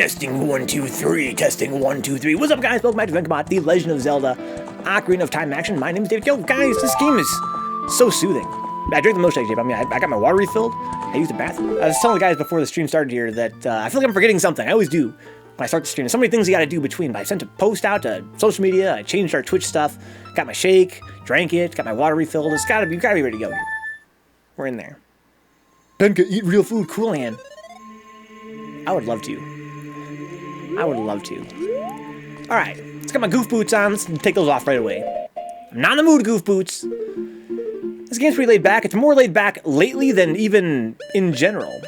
Testing 1 2 3. Testing 1 2 3. What's up, guys? Welcome back to Vencabot, The Legend of Zelda, Ocarina of Time action. My name is David. Yo, guys, this game is so soothing. I drank the milkshake, Dave. I mean, I got my water refilled. I used the bathroom. I was telling the guys before the stream started here that I feel like I'm forgetting something. I always do when I start the stream. There's so many things you got to do between. But I sent a post out to social media. I changed our Twitch stuff. Got my shake, drank it, got my water refilled. It's gotta be ready to go here. We're in there. Benka, eat real food, Cool Hand. I would love to. I would love to. Alright, let's get my goof boots on. Let's take those off right away. I'm not in the mood, goof boots. This game's pretty laid back. It's more laid back lately than even in general.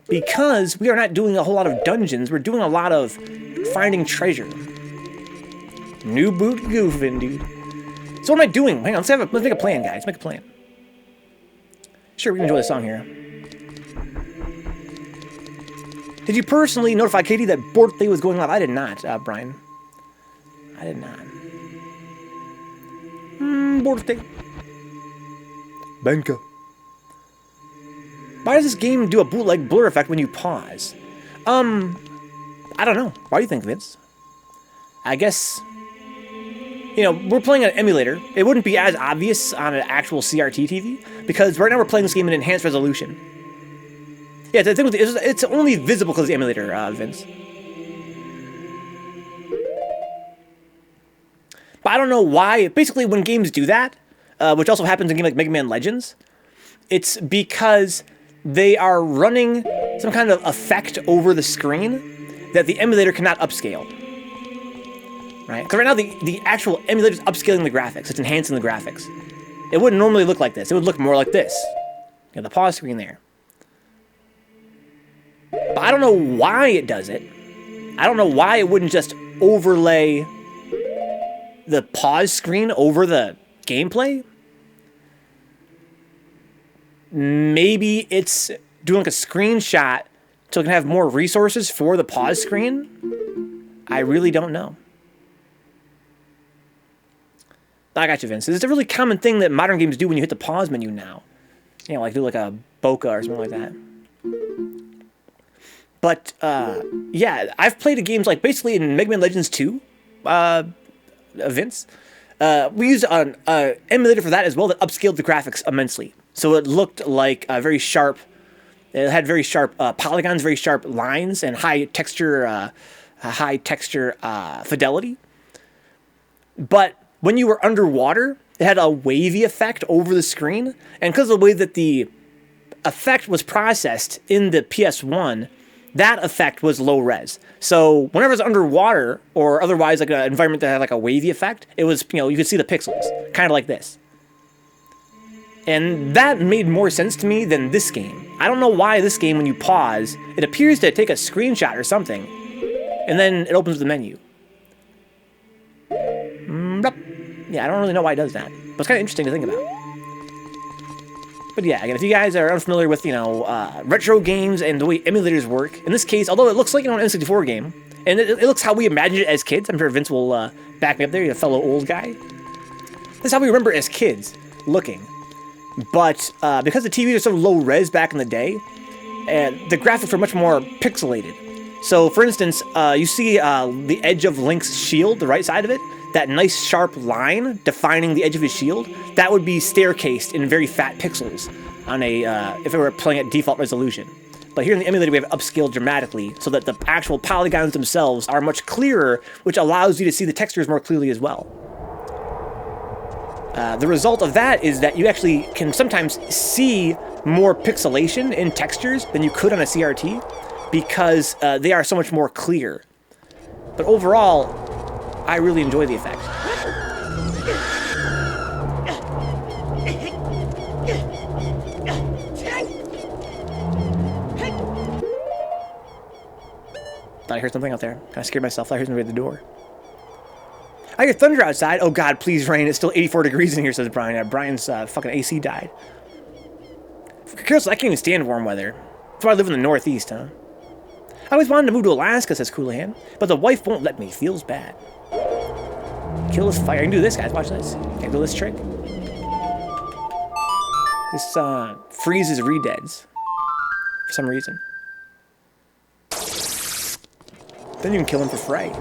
Because we are not doing a whole lot of dungeons. We're doing a lot of finding treasure. New boot goofing, dude. So what am I doing? Hang on, let's make a plan, guys. Make a plan. Sure, we can enjoy the song here. Did you personally notify Katie that birthday was going live? I did not, Brian. I did not. Birthday. Benka. Why does this game do a bootleg blur effect when you pause? I don't know. Why do you think, Vince? I guess, you know, we're playing an emulator. It wouldn't be as obvious on an actual CRT TV, because right now we're playing this game in enhanced resolution. Yeah, the thing with it's only visible because of the emulator, Vince. But I don't know why. Basically, when games do that, which also happens in games like Mega Man Legends, it's because they are running some kind of effect over the screen that the emulator cannot upscale. Right? Because right now the actual emulator is upscaling the graphics. It's enhancing the graphics. It wouldn't normally look like this. It would look more like this. You know, the pause screen there. But I don't know why it does it. I don't know why it wouldn't just overlay the pause screen over the gameplay. Maybe it's doing like a screenshot so it can have more resources for the pause screen. I really don't know. I got you, Vince. It's a really common thing that modern games do when you hit the pause menu now. You know, like do like a bokeh or something like that. But, yeah, I've played games like basically in Mega Man Legends 2, Vince. We used an emulator for that as well that upscaled the graphics immensely. So it looked like very sharp. It had very sharp polygons, very sharp lines, and high texture fidelity. But when you were underwater, it had a wavy effect over the screen. And because of the way that the effect was processed in the PS1, that effect was low res. So whenever it's underwater or otherwise like an environment that had like a wavy effect, it was, you know, you could see the pixels, kind of like this. And that made more sense to me than this game. I don't know why this game, when you pause, it appears to take a screenshot or something, and then it opens the menu. Yeah, I don't really know why it does that, but it's kind of interesting to think about. But yeah, again, if you guys are unfamiliar with, you know, retro games and the way emulators work, in this case, although it looks like, you know, an N64 game, and it looks how we imagined it as kids. I'm sure Vince will back me up there, he's a fellow old guy. That's how we remember it as kids, looking. But because the TVs are so low res back in the day, the graphics were much more pixelated. So, for instance, you see the edge of Link's shield, the right side of it, that nice sharp line defining the edge of his shield, that would be staircased in very fat pixels on a if it were playing at default resolution. But here in the emulator we have upscaled dramatically so that the actual polygons themselves are much clearer, which allows you to see the textures more clearly as well. The result of that is that you actually can sometimes see more pixelation in textures than you could on a CRT because they are so much more clear. But overall, I really enjoy the effect. Thought I heard something out there. Kind of scared myself. Thought I heard somebody at the door. I hear thunder outside. Oh God, please rain. It's still 84 degrees in here, says Brian. Yeah, Brian's fucking AC died. Curiously, I can't even stand warm weather. That's why I live in the Northeast, huh? I always wanted to move to Alaska, says Coolahan, but the wife won't let me. Feels bad. Kill this fire. I can do this, guys. Watch this. Can I do this trick? This freezes redeads for some reason. Then you can kill him for free.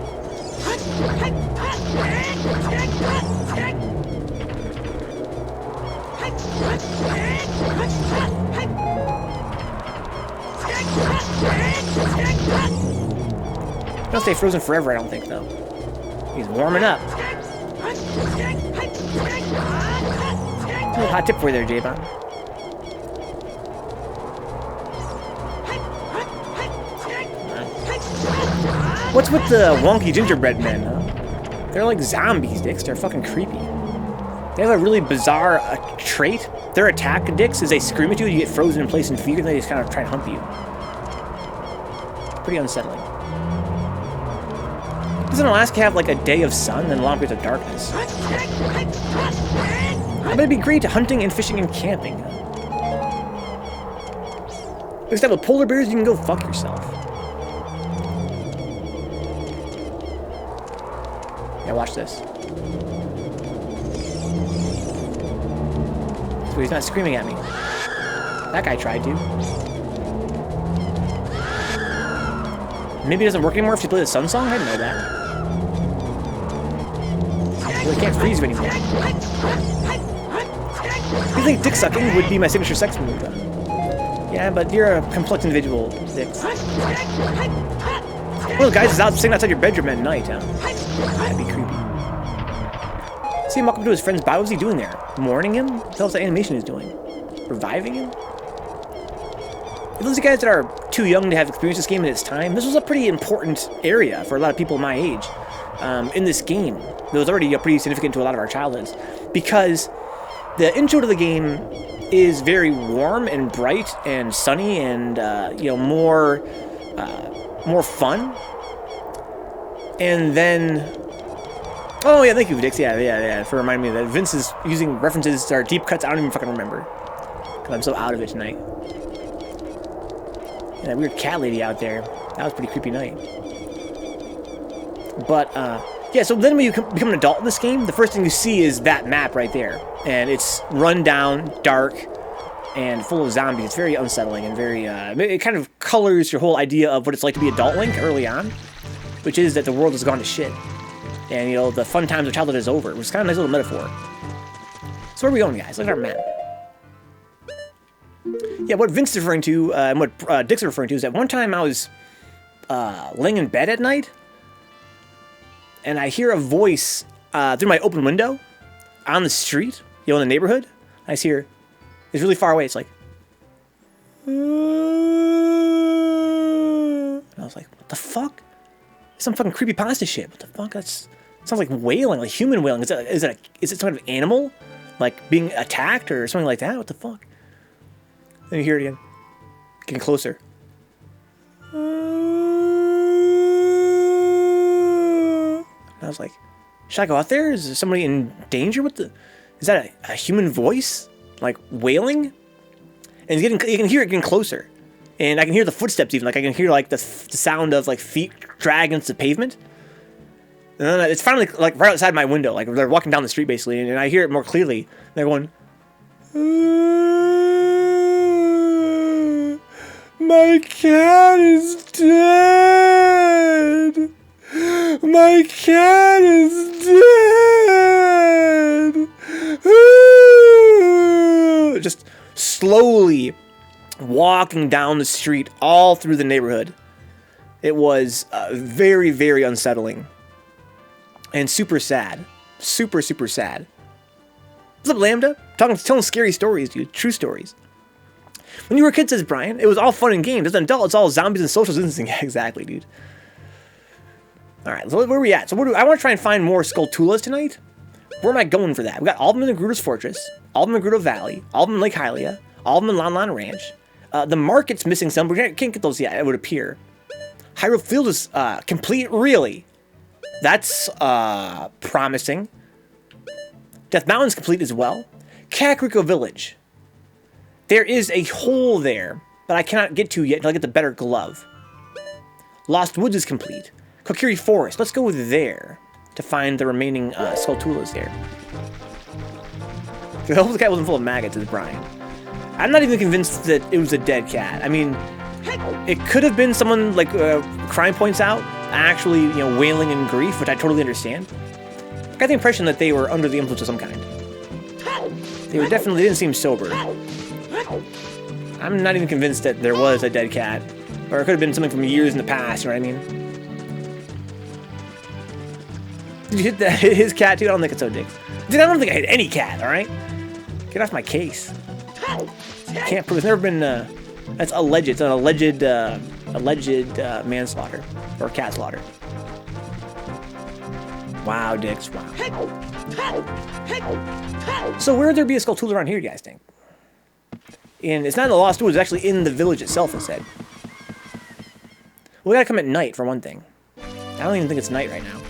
He'll stay frozen forever, I don't think, though. He's warming up. A little hot tip for you there, J-Bomb. What's with the wonky gingerbread men, huh? They're like zombies, Dicks. They're fucking creepy. They have a really bizarre trait. Their attack, Dicks, is they scream at you, you get frozen in place in fear, and they just kind of try and hump you. Pretty unsettling. Doesn't Alaska have like a day of sun and long periods of darkness? I bet it'd be great hunting and fishing and camping. Instead of polar bears, you can go fuck yourself. Yeah, watch this. So he's not screaming at me. That guy tried to. Maybe it doesn't work anymore if you play the Sun Song? I didn't know that. Well, I can't freeze you anymore. You think dick sucking would be my signature sex move, though? Yeah, but you're a complex individual, Dicks. One of those guys is out sitting outside your bedroom at night, huh? That'd be creepy. See him walk up to his friend's body. What's he doing there? Mourning him? Tell us the animation he's doing. Reviving him? For those guys that are too young to have experienced this game in its time, this was a pretty important area for a lot of people my age in this game. It was already pretty significant to a lot of our childhoods because the intro to the game is very warm and bright and sunny and more fun. And then, oh yeah, thank you, Dix. Yeah, for reminding me that Vince is using references to our deep cuts. I don't even fucking remember because I'm so out of it tonight. And that weird cat lady out there. That was a pretty creepy night. But, yeah, so then when you become an adult in this game, the first thing you see is that map right there. And it's run down, dark, and full of zombies. It's very unsettling and very, it kind of colors your whole idea of what it's like to be adult Link early on, which is that the world has gone to shit. And, the fun times of childhood is over. It was kind of a nice little metaphor. So where are we going, guys? Look at our map. Yeah, what Vince is referring to, and what Dick's referring to, is that one time I was laying in bed at night, and I hear a voice through my open window on the street, in the neighborhood. I just hear, it's really far away, it's like, and I was like, what the fuck? Some fucking creepypasta shit. What the fuck? That sounds like wailing, like human wailing. Is it some kind of animal, like being attacked or something like that? What the fuck? Then you hear it again, getting closer. And I was like, should I go out there? Is there somebody in danger? Is that a human voice? Like wailing? And you can hear it getting closer. And I can hear the footsteps even. Like I can hear like the sound of like feet dragging against the pavement. And then it's finally like right outside my window. Like they're walking down the street basically. And I hear it more clearly. They're going, my cat is dead! My cat is dead! Just slowly walking down the street all through the neighborhood. It was very, very unsettling. And super sad. Super, super sad. What's up, Lambda? Telling scary stories, dude. True stories. When you were a kid, says Brian, it was all fun and games. As an adult, it's all zombies and social distancing. Yeah, exactly, dude. Alright, so where are we at? So I want to try and find more Skulltulas tonight. Where am I going for that? We got all of them in the Gerudo's Fortress, all of them in Gerudo Valley, all of them in Lake Hylia, all of them in Lon Lon Ranch. The market's missing some, but we can't get those yet, it would appear. Hyrule Field is complete, really. That's promising. Death Mountain's complete as well. Kakariko Village. There is a hole there that I cannot get to yet until I get the better glove. Lost Woods is complete. Kokiri Forest. Let's go there to find the remaining Skulltulas there. I hope the cat wasn't full of maggots, is Brian. I'm not even convinced that it was a dead cat. I mean, it could have been someone, like Crime points out, actually, you know, wailing in grief, which I totally understand. I got the impression that they were under the influence of some kind. They were definitely didn't seem sober. I'm not even convinced that there was a dead cat. Or it could have been something from years in the past, you know what I mean? Did you hit his cat too? I don't think it's so dick. Dude, I don't think I hit any cat, alright? Get off my case. Can't prove it's never been, that's alleged. It's an alleged manslaughter. Or cat slaughter. Wow, dicks, wow. So where would there be a Skulltula around here, you guys think? And it's not in the Lost Woods, it's actually in the village itself, it said. Well, we gotta come at night, for one thing. I don't even think it's night right now.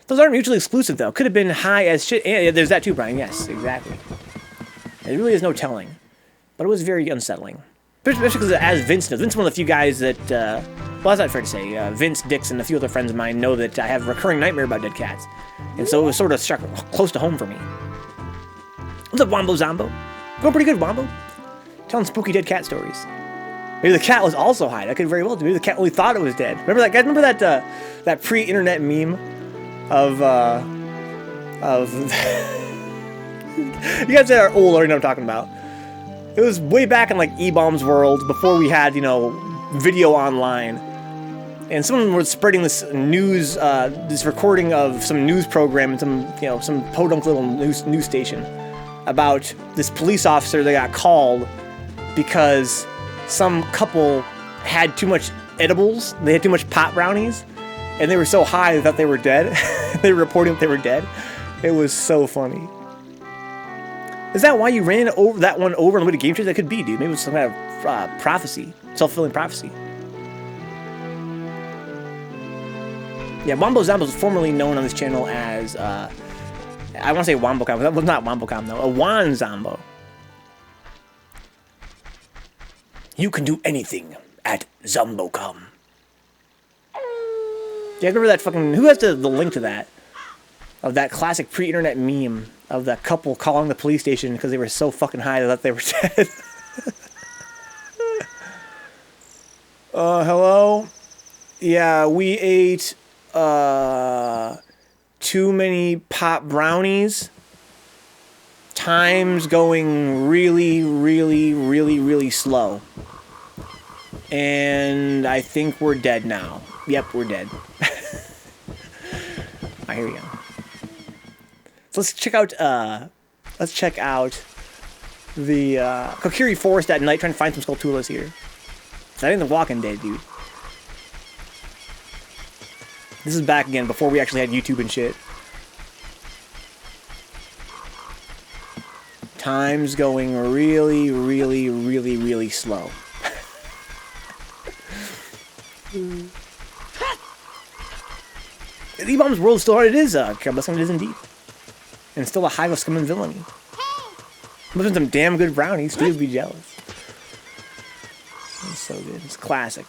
Those aren't mutually exclusive, though. Could have been high as shit. Yeah, there's that too, Brian. Yes, exactly. There really is no telling. But it was very unsettling. Especially because as Vince knows. Vince is one of the few guys that, well, that's not fair to say. Vince, Dix, and a few other friends of mine know that I have a recurring nightmare about dead cats. And so it was sort of struck close to home for me. What's up, Wombo Zombo? Going pretty good, Wombo. Telling spooky dead cat stories. Maybe the cat was also high. That could very well be. Maybe the cat only thought it was dead. Remember that, guys? Remember that, that pre-internet meme of you guys that are old already know what I'm talking about. It was way back in like E-Bomb's world, before we had, you know, video online. And someone was spreading this news, this recording of some news program in some, you know, some podunk little news station about this police officer that got called because some couple had too much edibles. They had too much pot brownies, and they were so high they thought they were dead. They were reporting that they were dead. It was so funny. Is that why you ran over that one over on the way to Game Trade? That could be, dude. Maybe it was some kind of prophecy, self-fulfilling prophecy. Yeah, Wombo Zombo was formerly known on this channel as, I want to say Wombocom, but that was not Wombocom though, a Wan Zombo. You can do anything at Zombocom. Yeah, I remember that fucking, who has the link to that? Of that classic pre-internet meme of that couple calling the police station because they were so fucking high they thought they were dead. Hello? Yeah, we ate, too many pot brownies. Time's going really, really, really, really slow. And I think we're dead now. Yep, we're dead. Alright, here we go. So let's check out the Kokiri Forest at night, trying to find some Skulltulas here. I think The Walking Dead, dude. This is back again before we actually had YouTube and shit. Time's going really, really, really, really slow. E-Bomb's world still hard. It is, Carabuskin, it is indeed. And still a hive of scum and villainy. Must have some damn good brownies. Dude would be jealous. It's so good. It's classic.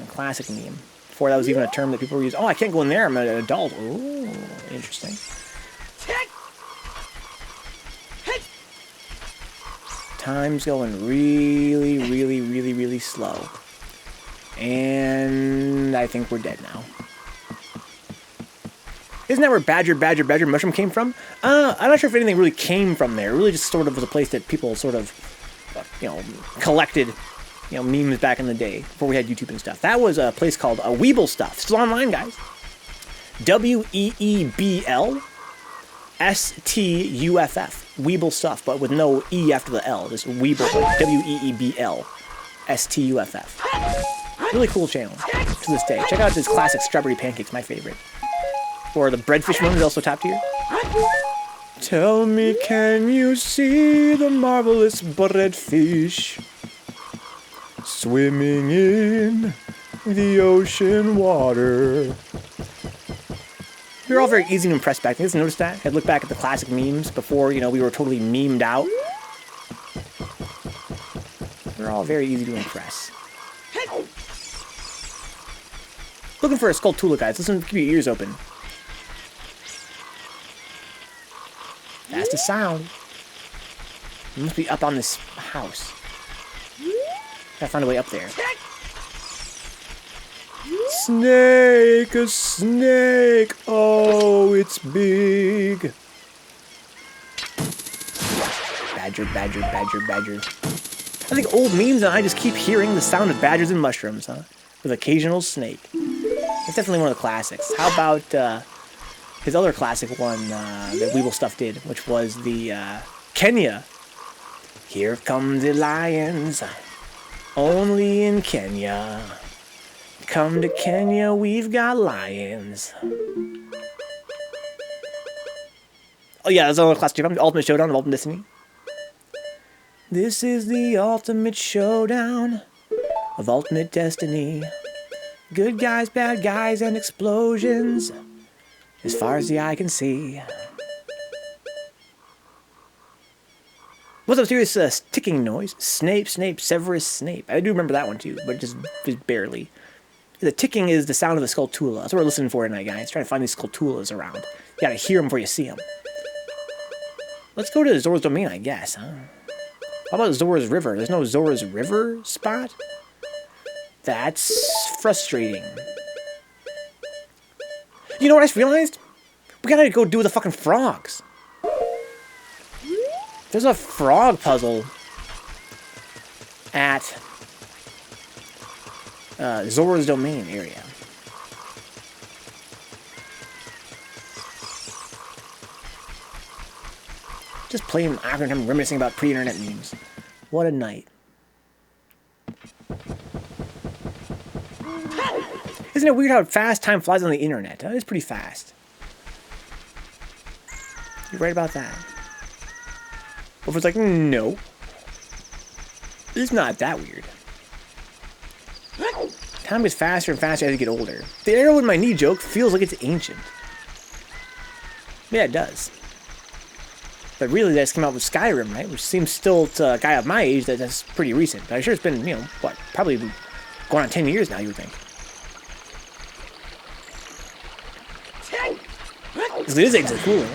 A classic meme. Before that was even a term that people were using. Oh, I can't go in there. I'm an adult. Ooh, interesting. Time's going really, really, really, really slow. And I think we're dead now. Isn't that where Badger Mushroom came from? I'm not sure if anything really came from there. It really just sort of was a place that people sort of, you know, collected, you know, memes back in the day before we had YouTube and stuff. That was a place called Weeble Stuff. Still online, guys. Weebl Stuff. Weeble Stuff, but with no E after the L. Just Weeble, like Weebl Stuff. Really cool channel to this day. Check out this classic strawberry pancakes, my favorite. Or the breadfish one is also top tier. Tell me, can you see the marvelous breadfish swimming in the ocean water? We were all very easy to impress back then. You guys notice that? I'd look back at the classic memes before, you know, we were totally memed out. We're all very easy to impress. Looking for a Skulltula, guys. Listen, keep your ears open. That's the sound. It must be up on this house. Gotta find a way up there. snake, a snake. Oh, it's big. Badger, badger, badger, badger. I think old memes and I just keep hearing the sound of badgers and mushrooms, huh? With occasional snake. It's definitely one of the classics. How about his other classic one that Weeble Stuff did, which was the Kenya. Here come the lions, only in Kenya. Come to Kenya, we've got lions. Oh yeah, that's another classic. The Ultimate Showdown of Ultimate Destiny. This is the ultimate showdown of Ultimate Destiny. Good guys, bad guys, and explosions as far as the eye can see. What's up, serious ticking noise? Snape, Snape, Severus Snape. I do remember that one too, but just barely. The ticking is the sound of the Skulltula. That's what we're listening for tonight, guys. Trying to find these Skulltulas around. You gotta hear them before you see them. Let's go to Zora's Domain, I guess, huh? How about Zora's River? There's no Zora's River spot? That's frustrating. You know what I just realized? We gotta go do the fucking frogs. There's a frog puzzle at Zora's Domain area. Just playing Ocarina, I'm reminiscing about pre-internet memes. What a night. Isn't it weird how fast time flies on the internet? Huh? It's pretty fast. You're right about that. But it's like, no. It's not that weird. Time gets faster and faster as you get older. The arrow in my knee joke feels like it's ancient. Yeah, it does. But really, they just came out with Skyrim, right? Which seems still, to a guy of my age, that's pretty recent. But I'm sure it's been, you know, what, probably going on 10 years now, you would think. Because it is actually cooler.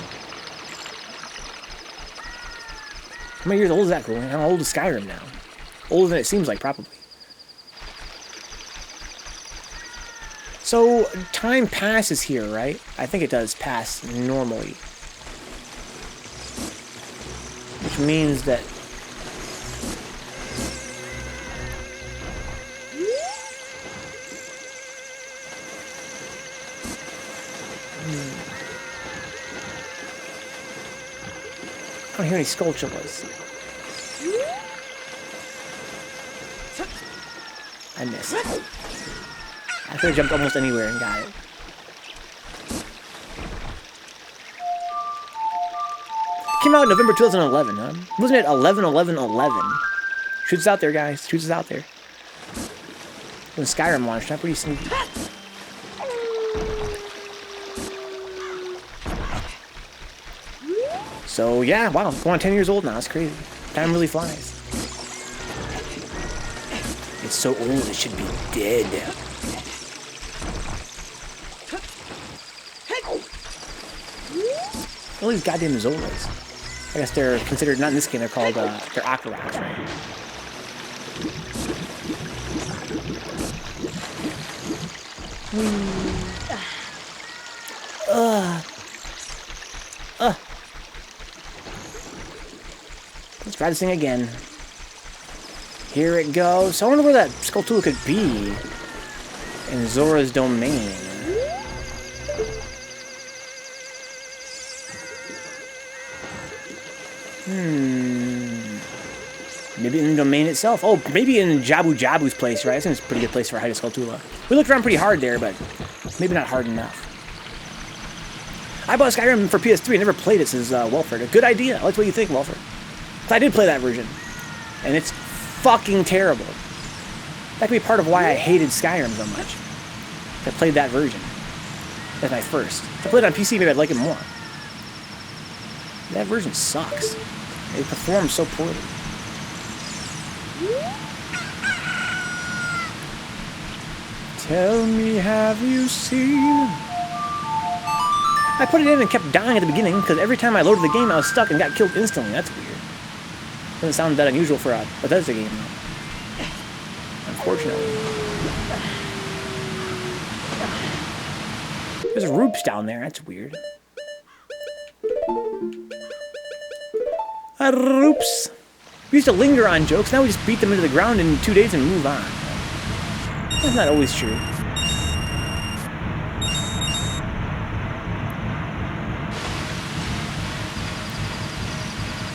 How many years old is that cooler? How old is Skyrim now? Older than it seems like, probably. So, time passes here, right? I think it does pass normally. Which means that... I don't hear any Skulltulas. I missed. I could have jumped almost anywhere and got it. Came out in November 2011, huh? Wasn't it 11/11/11? Shoots out there, guys. Shoots us out there. When Skyrim launched, not pretty sneaky. So yeah, wow, going on 10 years old now. That's crazy. Time really flies. It's so old it should be dead. All these goddamn Zolas. I guess they're considered, not in this game, they're called, they're Ocarats, right? Let's try this thing again. Here it goes. So I wonder where that Skulltula could be in Zora's Domain. Maybe in the domain itself. Oh, maybe in Jabu Jabu's place, right? I think it's a pretty good place for a hide Skulltula. We looked around pretty hard there, but maybe not hard enough. I bought Skyrim for PS3. I never played it, says Welford. A good idea. I like what you think, Welford. I did play that version, and it's fucking terrible. That could be part of why I hated Skyrim so much. I played that version as my first. If I played it on PC, maybe I'd like it more. That version sucks. It performs so poorly. Tell me, have you seen? I put it in and kept dying at the beginning because every time I loaded the game, I was stuck and got killed instantly. That's weird. Doesn't sound that unusual for a Bethesda game, though. Unfortunately. There's roops down there. That's weird. Roops. We used to linger on jokes. Now we just beat them into the ground in 2 days and move on. That's not always true.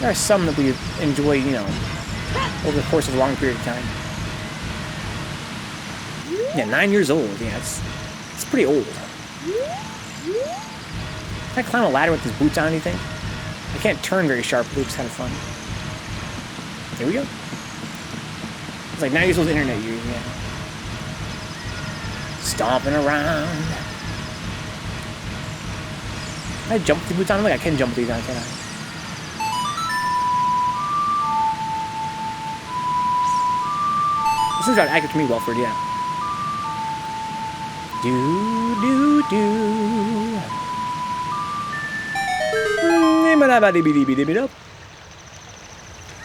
There are some that we enjoy, you know, over the course of a long period of time. Yeah, 9 years old. Yeah, it's pretty old. Can I climb a ladder with his boots on, anything? I can't turn very sharply, it's kind of fun. Here we go. It's like 9 years old internet years, yeah. Stomping around. Can I jump with the boots on? Like I can jump with these on, can I? This is about accurate to me, Welford, yeah.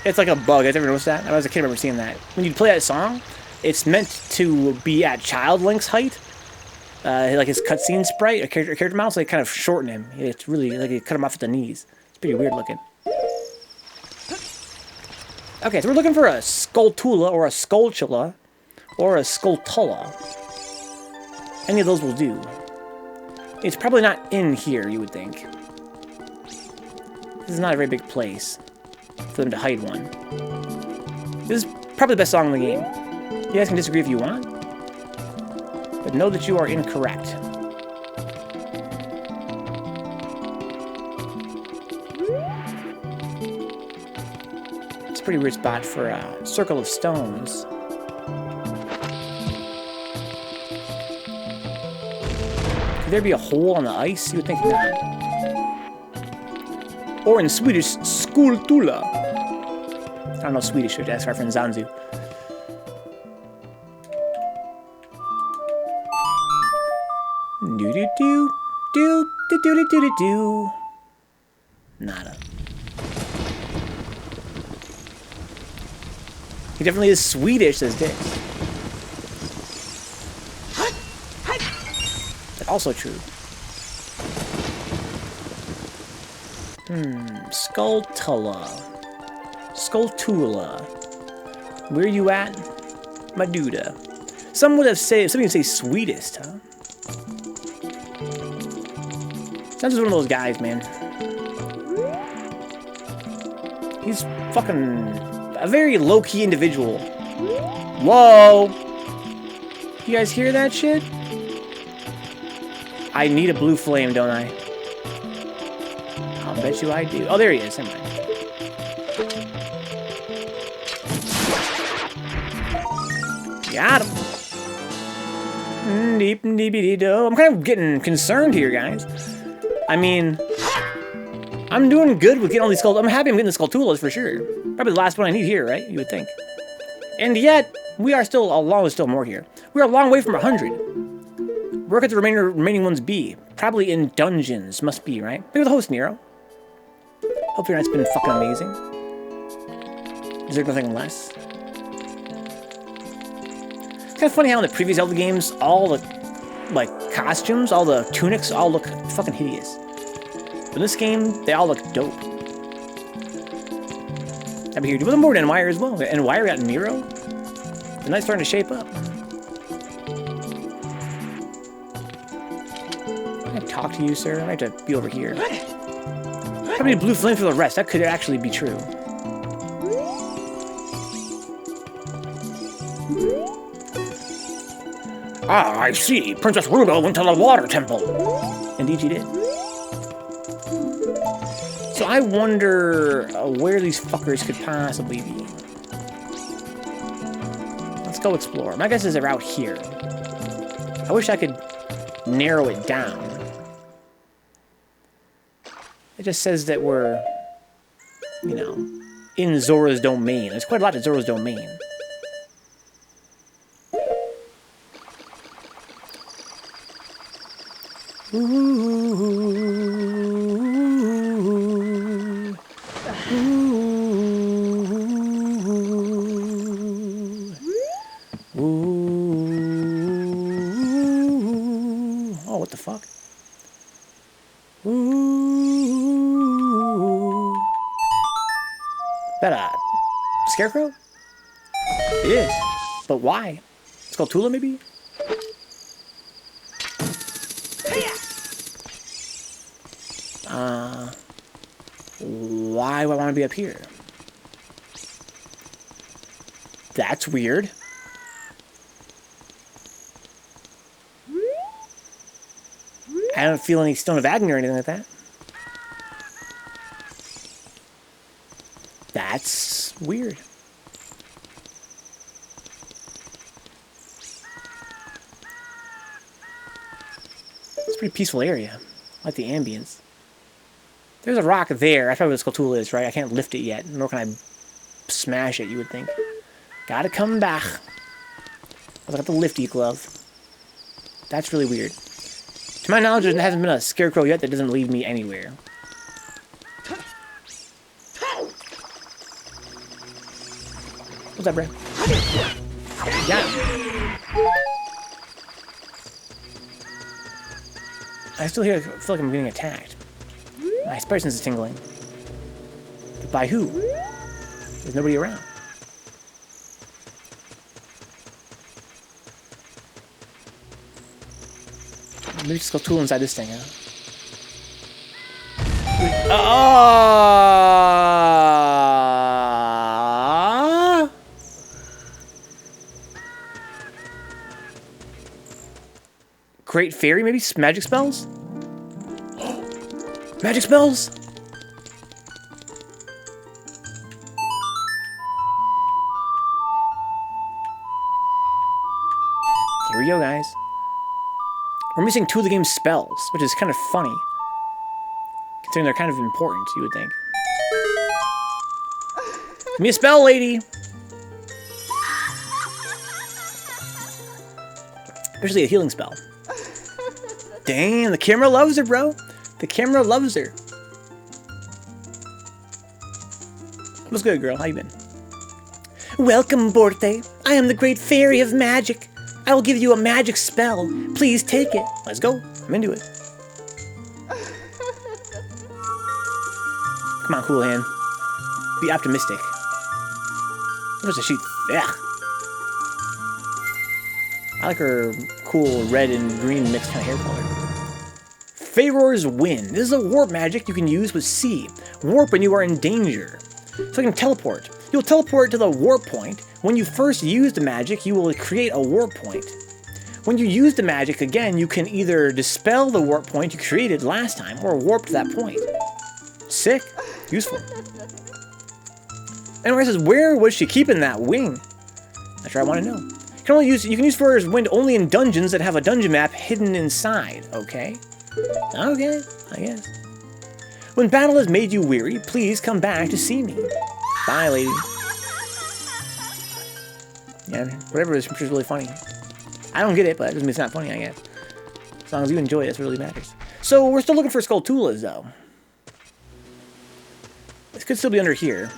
It's like a bug. Have you ever noticed that? When I was a kid, I remember seeing that. When you play that song, it's meant to be at child Link's height. Like his cutscene sprite, a character model, so they kind of shorten him. It's really like they cut him off at the knees. It's pretty weird looking. Okay, so we're looking for a Skulltula or a Skulltula or a Skulltula. Any of those will do. It's probably not in here, you would think. This is not a very big place for them to hide one. This is probably the best song in the game. You guys can disagree if you want, but know that you are incorrect. It's a pretty weird spot for a circle of stones. Could there be a hole on the ice? You would think not. Or in Swedish, Skulltula. I don't know Swedish, so ask our friend Zanzu. Do-do-do. Nada. He definitely is Swedish, says Dix. That's also true. Skulltula. Skulltula. Where you at, my duda? Some would say sweetest, huh? Sounds just one of those guys, man. He's fucking a very low-key individual. Whoa! You guys hear that shit? I need a blue flame, don't I? I'll bet you I do. Oh, there he is. Never mind. Got him. I'm kind of getting concerned here, guys. I mean, I'm doing good with getting all these skulls. I'm happy I'm getting the Skulltulas for sure. Probably the last one I need here, right? You would think. And yet, we are still there's still more here. We're a long way from 100. Where could the remaining ones be? Probably in dungeons. Must be, right? Look at the host, Nero. Hope your night's been fucking amazing. Is there nothing less? It's kind of funny how in the previous Zelda games, all the costumes, all the tunics, all look fucking hideous. But in this game, they all look dope. I'll be here with more than Wire as well. And Wire got Nero. The night's starting to shape up. Can I talk to you, sir? I have to be over here. How many blue flame for the rest? That could actually be true. Ah, I see. Princess Rudo went to the water temple. Indeed she did. So I wonder where these fuckers could possibly be. Let's go explore. My guess is they're out here. I wish I could narrow it down. It just says that we're, you know, in Zora's domain. There's quite a lot to Zora's domain. What the fuck? Ooh. That a scarecrow? It is. But why? Skulltula, maybe? Why do I want to be up here? That's weird. I don't feel any Stone of Agony or anything like that. That's weird. It's a pretty peaceful area. I like the ambience. There's a rock there. That's probably what Skulltula is, right? I can't lift it yet, nor can I smash it, you would think. Gotta come back. I got the lifty glove. That's really weird. To my knowledge, there hasn't been a scarecrow yet that doesn't lead me anywhere. What's up, bro? Yeah. I still feel like I'm getting attacked. My spider sense is tingling. But by who? There's nobody around. Maybe just go tool inside this thing, huh? Great fairy, maybe? Magic spells? Magic spells? Here we go, guys. We're missing 2 of the game's spells, which is kind of funny. Considering they're kind of important, you would think. Give me a spell, lady! Especially a healing spell. Damn, the camera loves her, bro. The camera loves her. What's good, girl? How you been? Welcome, Borte. I am the great fairy of magic. I will give you a magic spell. Please take it. Let's go. I'm into it. Come on, cool hand. Be optimistic. What's the sheet? Yeah. I like her cool red and green mixed kind of hair color. Favor's Wind. This is a warp magic you can use with C. Warp when you are in danger. So I can teleport. You'll teleport to the warp point. When you first use the magic, you will create a warp point. When you use the magic again, you can either dispel the warp point you created last time or warp to that point. Sick. Useful. Anyway, it says, where was she keeping that wing? That's what I want to know. You can use Favor's Wind only in dungeons that have a dungeon map hidden inside. Okay. Okay, I guess. When battle has made you weary, please come back to see me. Bye, lady. Yeah, whatever is really funny. I don't get it, but that doesn't mean it's not funny, I guess. As long as you enjoy it, that's what really matters. So, we're still looking for Skulltulas, though. This could still be under here.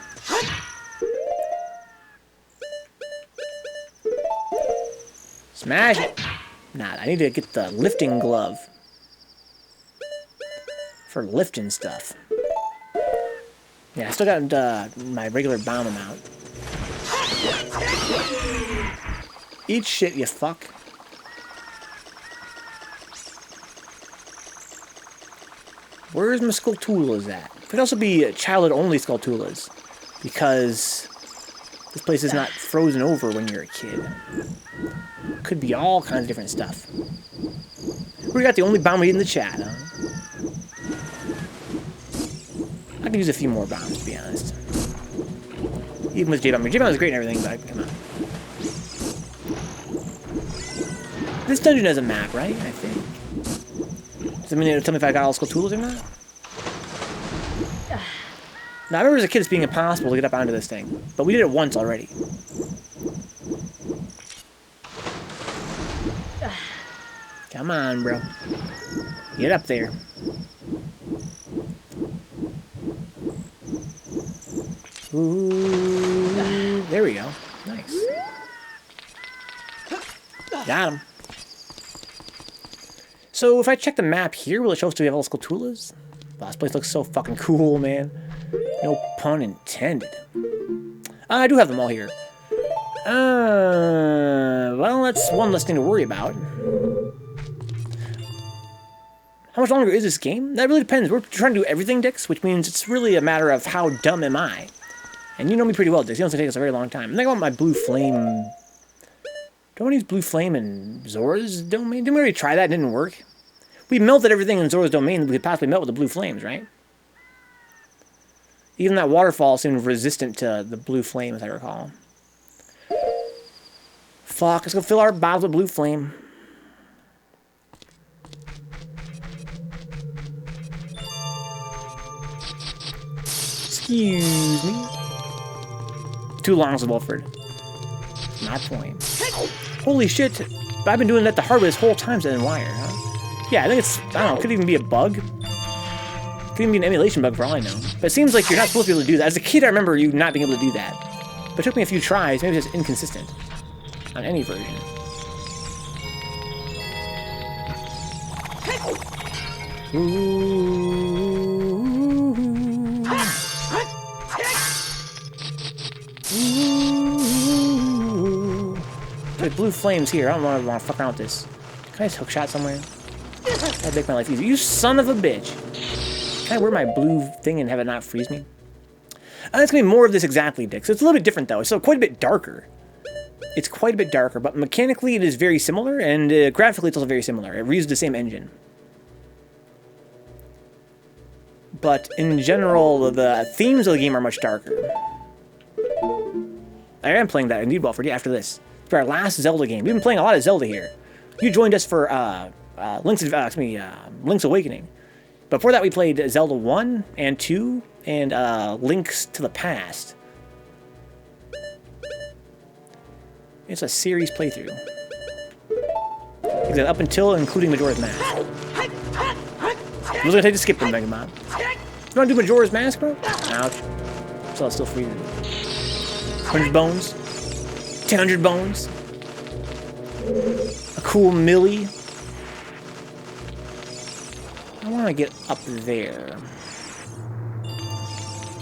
Smash it! Nah, I need to get the lifting glove. For lifting stuff. Yeah, I still got my regular bomb amount. Eat shit, you fuck. Where's my Skulltulas at? Could also be childhood-only Skulltulas. Because this place is not frozen over when you're a kid. Could be all kinds of different stuff. We got the only bomb we need in the chat, huh? I could use a few more bombs, to be honest. Even with J-Bomb. J-Bomb is great and everything, but come on. This dungeon has a map, right? I think. Does that mean it'll tell me if I got all Skulltulas or not? Now, I remember as a kid it's being impossible to get up onto this thing. But we did it once already. Come on, bro. Get up there. Ooh, there we go. Nice. Got him. So if I check the map here, will it show us we have all Skulltulas? Wow, this place looks so fucking cool, man. No pun intended. I do have them all here. Well, that's one less thing to worry about. How much longer is this game? That really depends. We're trying to do everything, Dix, which means it's really a matter of how dumb am I. And you know me pretty well, Dix. You know it's going to take us a very long time. I think I want my blue flame... Do I want to use blue flame in Zora's domain? Didn't we already try that? It didn't work. We melted everything in Zora's domain that we could possibly melt with the blue flames, right? Even that waterfall seemed resistant to the blue flame, as I recall. Fuck, let's go fill our bottles with blue flame. Excuse me. Too long, said Wilfred. My point. Holy shit. I've been doing that the hard way this whole time, said Wire, huh? Yeah, I think it's, I don't know, it could even be a bug. It could even be an emulation bug for all I know. But it seems like you're not supposed to be able to do that. As a kid, I remember you not being able to do that. But it took me a few tries. Maybe it's just inconsistent on any version. There's blue flames here. I don't want to fuck around with this. Can I just hook shot somewhere? That'd make my life easy. You son of a bitch. Can I wear my blue thing and have it not freeze me? It's going to be more of this exactly, Dick. So it's a little bit different, though. It's so quite a bit darker. It's quite a bit darker, but mechanically it is very similar, and graphically it's also very similar. It reuses the same engine. But in general, the themes of the game are much darker. I am playing that indeed, Walford, yeah, after this. For our last Zelda game. We've been playing a lot of Zelda here. You joined us for Link's Awakening. Before that, we played Zelda 1 and 2 and Links to the Past. It's a series playthrough. Up until and including Majora's Mask. I was gonna take the skip from Vencabot. You wanna do Majora's Mask, bro? Ouch. So it's still freezing. 100 bones. 100 bones. A cool Millie. I want to get up there.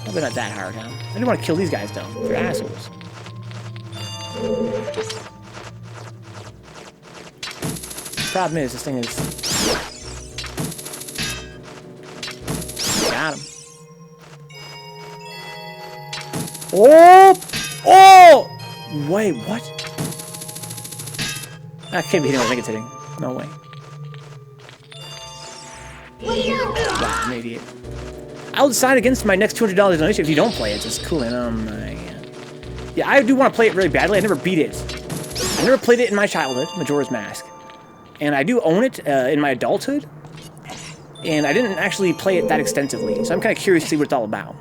Probably not that hard, huh? I didn't want to kill these guys, though. They're assholes. Problem is, this thing is... Got him. Oh! Oh! Wait, what? I can't be hitting what I think it's hitting. No way. Wow, I'm an idiot. I'll decide against my next $200 donation if you don't play it. It's just cool, and oh my god. Yeah, I do want to play it really badly. I never beat it. I never played it in my childhood, Majora's Mask. And I do own it in my adulthood. And I didn't actually play it that extensively, so I'm kind of curious to see what it's all about.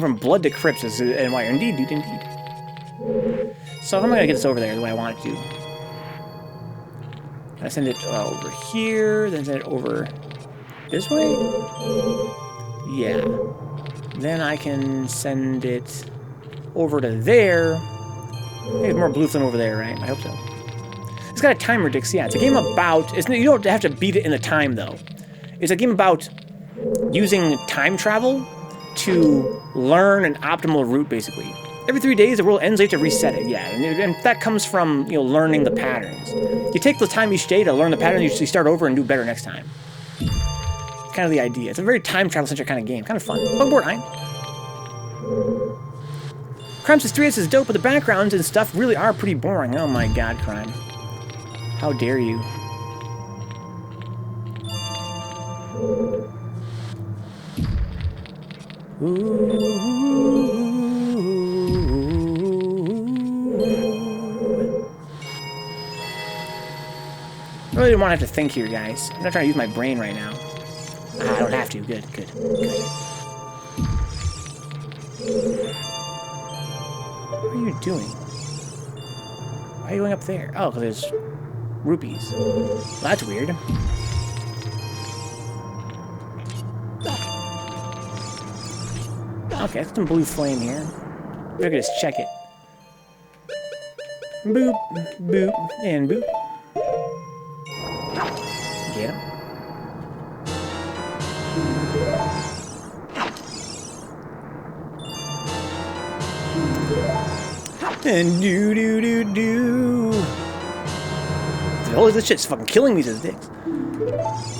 From blood to crypts, and why? Indeed, dude, indeed. So how am I going to get this over there the way I want it to? I send it over here, then send it over this way? Yeah. Then I can send it over to there. There's more blue flame over there, right? I hope so. It's got a timer, Dix. Yeah, it's a game about... you don't have to beat it in the time, though. It's a game about using time travel to learn an optimal route, basically. Every 3 days, the world ends, you have to reset it, yeah. And that comes from, you know, learning the patterns. You take the time each day to learn the pattern, you start over and do better next time. Kind of the idea. It's a very time travel-centric kind of game. Kind of fun. Bug board, Crime says 3S is dope, but the backgrounds and stuff really are pretty boring. Oh my god, Crime. How dare you. Ooh. I really don't want to have to think here, guys. I'm not trying to use my brain right now. I don't have to. Good, good, good. What are you doing? Why are you going up there? Oh, because there's rupees. Well, that's weird. Okay, I got some blue flame here. Maybe I could just check it. Boop, boop, and boop. Get him. And do. Holy, this shit's fucking killing me, these dicks.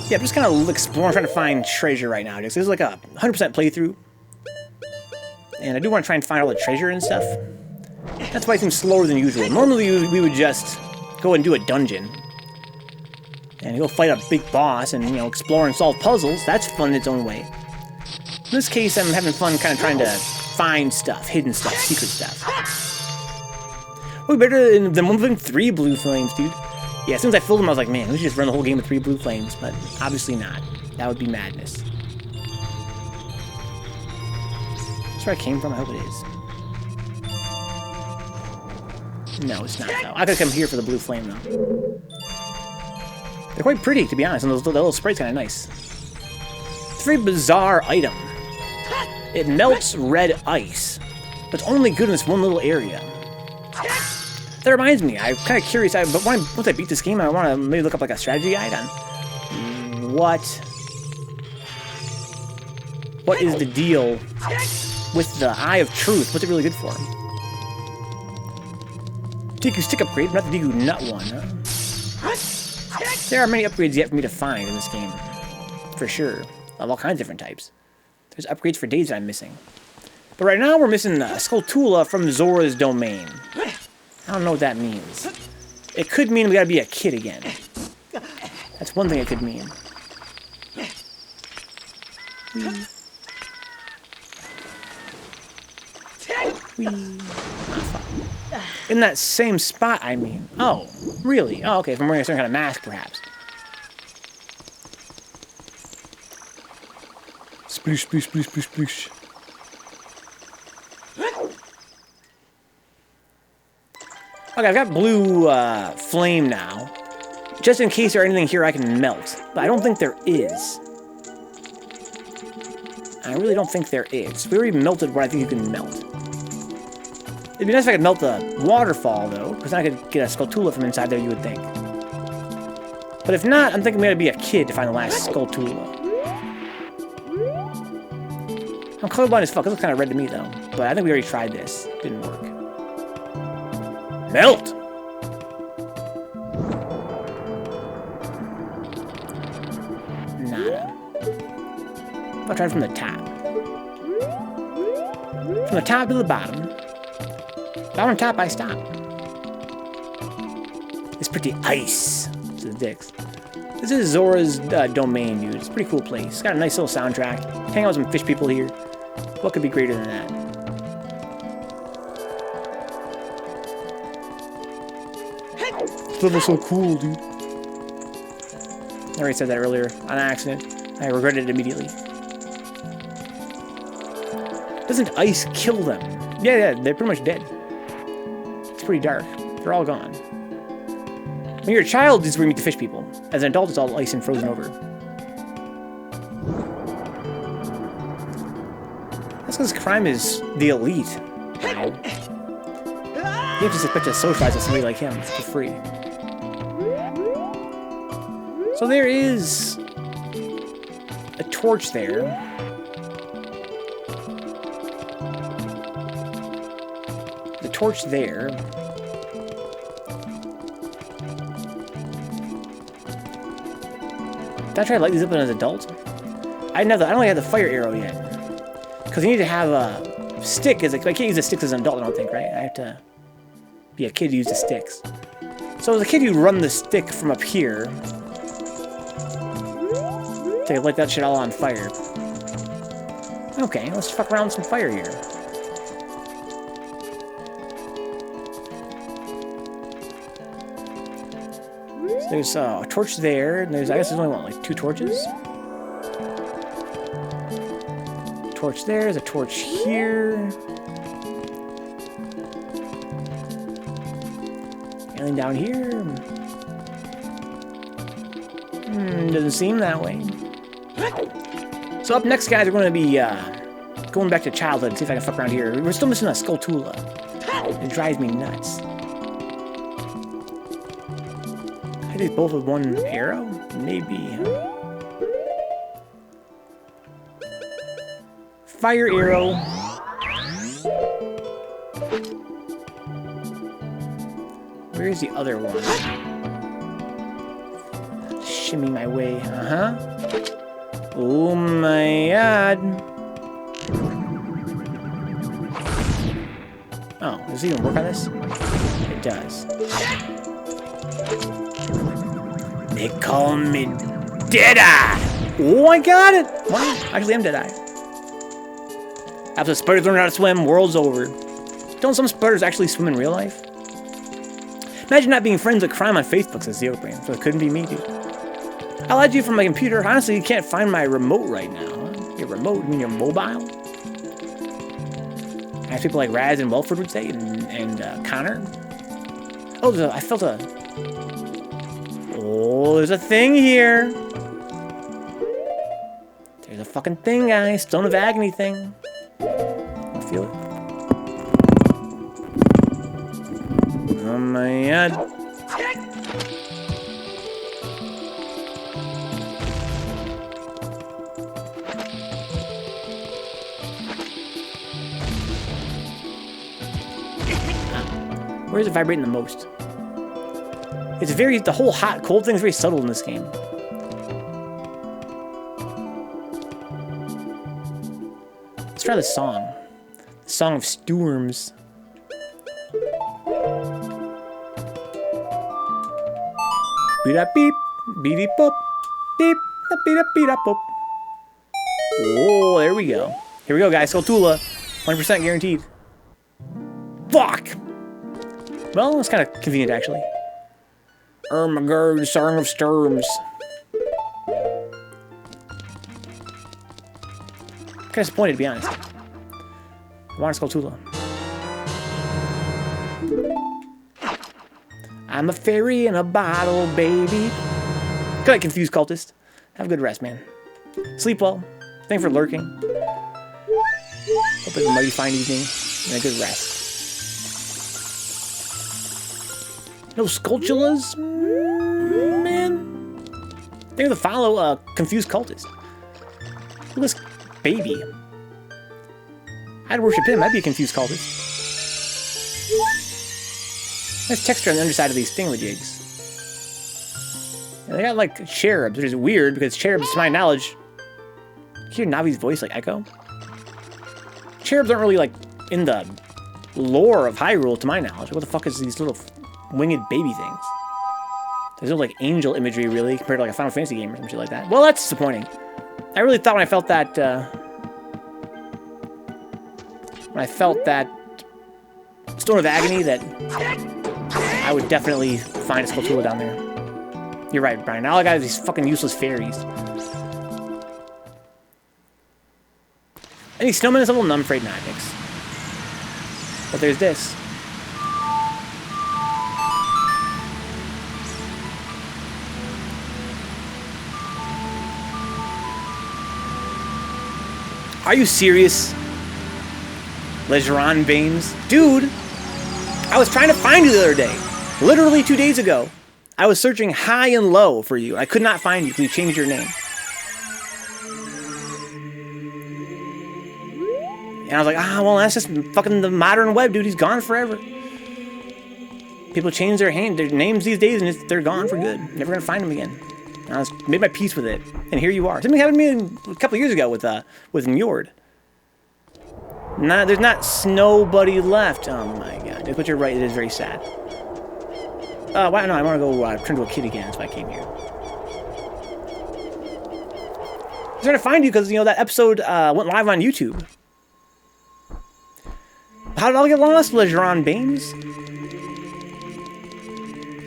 Yeah, I'm just kind of exploring, trying to find treasure right now. This is like a 100% playthrough. And I do want to try and find all the treasure and stuff. That's why it seems slower than usual. Normally, we would just go and do a dungeon. And go fight a big boss and, you know, explore and solve puzzles. That's fun in its own way. In this case, I'm having fun kind of trying to find stuff, hidden stuff, secret stuff. Way better than one with 3 blue flames, dude. Yeah, as soon as I filled them, I was like, man, we should just run the whole game with 3 blue flames. But obviously not. That would be madness. That's where I came from. I hope it is. No, it's not, though. I could come here for the blue flame, though. They're quite pretty, to be honest, and the little sprite's kind of nice. It's a very bizarre item. It melts red ice, but it's only good in this one little area. That reminds me, I'm kind of curious, but once I beat this game, I want to maybe look up like a strategy guide on what is the deal with the Eye of Truth. What's it really good for? Deku Stick upgrade, not the Deku Nut one, huh? There are many upgrades yet for me to find in this game. For sure. Of all kinds of different types. There's upgrades for days that I'm missing. But right now we're missing Skulltula from Zora's Domain. I don't know what that means. It could mean we gotta be a kid again. That's one thing it could mean. In that same spot, I mean. Oh, really? Oh, okay. If I'm wearing a certain kind of mask, perhaps. Sploosh, sploosh, sploosh, sploosh, sploosh. Okay, I've got blue flame now. Just in case there's anything here I can melt. But I don't think there is. I really don't think there is. We already melted what I think you can melt. It'd be nice if I could melt the waterfall, though, because then I could get a Skulltula from inside there, you would think. But if not, I'm thinking we gotta be a kid to find the last Skulltula. I'm colorblind as fuck. It looks kind of red to me, though. But I think we already tried this. Didn't work. Melt! Nada. I'll try it from the top. From the top to the bottom. Down on top, I stop. It's pretty ice to the dicks. This is Zora's Domain, dude. It's a pretty cool place. It's got a nice little soundtrack. Hang out with some fish people here. What could be greater than that? This level's so cool, dude. I already said that earlier on accident. I regretted it immediately. Doesn't ice kill them? Yeah, they're pretty much dead. It's pretty dark. They're all gone. When you're a child, this is where you meet the fish people. As an adult, it's all ice and frozen over. That's because crime is the elite. You have to expect to socialize with somebody like him for free. So there is a torch there. The torch there. Did I try to light these up as an adult? I don't really have the fire arrow yet. Because you need to have a stick. I can't use the sticks as an adult, I don't think, right? I have to be a kid to use the sticks. So as a kid, you run the stick from up here. To light that shit all on fire. Okay, let's fuck around with some fire here. So there's a torch there, and I guess there's only, like 2 torches? Torch there, there's a torch here. And down here. Doesn't seem that way. So up next, guys, we're going to be going back to childhood, see if I can fuck around here. We're still missing a Skulltula. It drives me nuts. I did both with one arrow? Maybe. Fire arrow. Where's the other one? Shimmy my way. Oh my god. Oh, does it even work on this? It does. They call me Deadeye! Oh, I got it! Well, actually, I'm Deadeye. After spiders learn how to swim, world's over. Don't some spiders actually swim in real life? Imagine not being friends with crime on Facebook, says Zero Brain, so it couldn't be me, dude. I'll add you from my computer. Honestly, you can't find my remote right now. Your remote? You mean your mobile? As people like Raz and Welford would say, and Connor. Oh, I felt a... Oh, there's a thing here. There's a fucking thing, guys. Stone of Agony thing. I feel it. Oh my god. Where is it vibrating the most? It's very, the whole hot, cold thing is very subtle in this game. Let's try the song. The Song of Storms. Beep beep, beep pop, beep beep pop. Oh, there we go. Here we go, guys. Skulltula, 100% guaranteed. Fuck. Well, it's kind of convenient, actually. Ermagerd, Song of Storms. Kind of disappointed, to be honest. I want Skulltula. I'm a fairy in a bottle, baby. Good night, confused cultist. Have a good rest, man. Sleep well. Thanks for lurking. Hope it's a mighty fine evening and a good rest. No Skulltulas? Man. They're to follow confused cultist. Look at this baby. I'd worship him. I'd be a confused cultist. Nice texture on the underside of these thingamajigs. And they got like cherubs, which is weird because cherubs, to my knowledge, you hear Navi's voice like echo? Cherubs aren't really like in the lore of Hyrule, to my knowledge. What the fuck is these little winged baby things? There's no like angel imagery really compared to like a Final Fantasy game or some shit like that. Well, that's disappointing. I really thought when I felt that Stone of Agony that I would definitely find a Skulltula down there. You're right, Brian. Now I got these fucking useless fairies. Any snowmen is level? No, I'm afraid not, Nix. But there's this. Are you serious? Legeron Baines? Dude! I was trying to find you the other day. Literally 2 days ago. I was searching high and low for you. I could not find you because you changed your name. And I was like, well, that's just fucking the modern web, dude. He's gone forever. People change their names these days and they're gone for good. Never gonna find them again. And I made my peace with it. And here you are. Something happened to me a couple years ago with Njord. There's not nobody left. Oh my god. But you're right, it is very sad. Why no, I want to go turn to a kid again, that's why I came here. I was trying to find you because, that episode went live on YouTube. How did I get lost, Legeron Baines?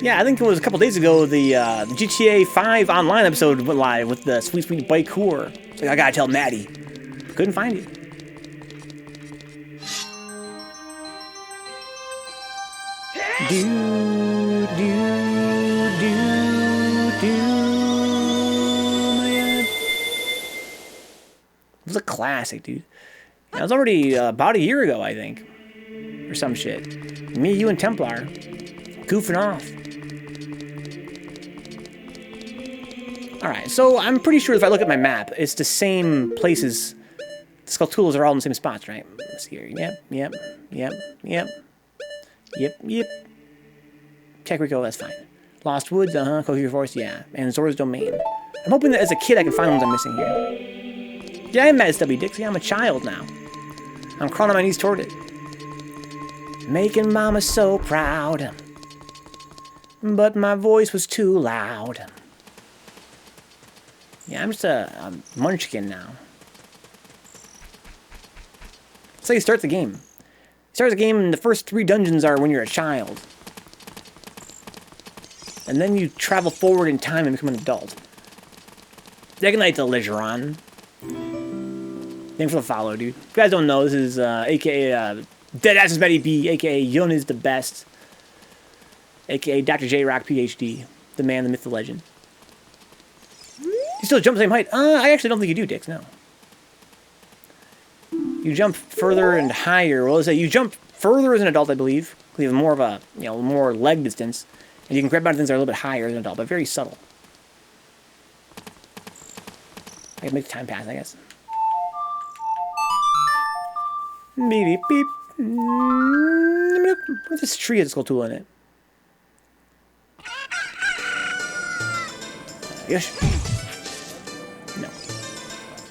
Yeah, I think it was a couple days ago, the GTA 5 online episode went live with the Sweet Sweet Baikur. It's like, I gotta tell Maddie. Couldn't find you. It was a classic, dude. It was already about a year ago, I think. Or some shit. Me, you, and Templar. Goofing off. Alright, so I'm pretty sure if I look at my map, it's the same places. The Skulltulas are all in the same spots, right? Let's see here. Yep. Kakariko, that's fine. Lost Woods, Cohere Forest, yeah. And Zora's Domain. I'm hoping that as a kid I can find ones I'm missing here. Yeah, I'm mad Stubby Dixie. I'm a child now. I'm crawling on my knees toward it. Making Mama so proud. But my voice was too loud. Yeah, I'm just a munchkin now. That's how you start the game. You start the game and the first 3 dungeons are when you're a child. And then you travel forward in time and become an adult. Second night to Ligeron. Thanks for the follow, dude. If you guys don't know, this is a.k.a. Deadass's Betty B, a.k.a. Yun is the best. A.k.a. Dr. J Rock, Ph.D. The man, the myth, the legend. You still jump the same height? I actually don't think you do, Dix, no. You jump further and higher. Well, let's say you jump further as an adult, I believe. You have more of a, more leg distance. And you can grab onto things that are a little bit higher as an adult, but very subtle. I can make time pass, I guess. Beep, beep, beep. What if this tree has a Skulltula in it? Yes. No.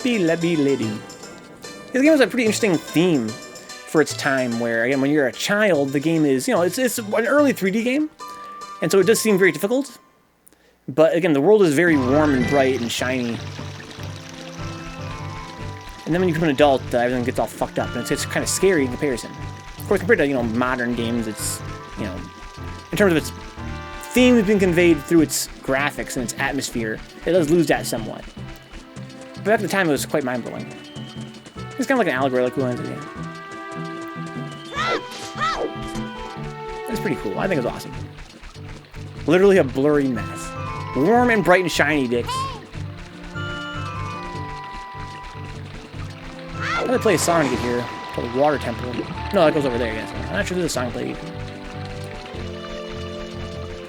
Be-la-be-la-doo. The game has a pretty interesting theme for its time, where, again, when you're a child, the game is, it's an early 3D game, and so it does seem very difficult. But, again, the world is very warm and bright and shiny. And then when you become an adult, everything gets all fucked up, and it's kind of scary in comparison. Of course, compared to, modern games, it's, in terms of its theme that's been conveyed through its graphics and its atmosphere, it does lose that somewhat. But back at the time, it was quite mind-blowing. It's kind of like an allegory, like Who game. It's pretty cool. I think it was awesome. Literally a blurry mess. Warm and bright and shiny, dicks. I'm gonna play a song to get here. Called the Water Temple. No, that goes over there, yes. I'm not sure there's a song played.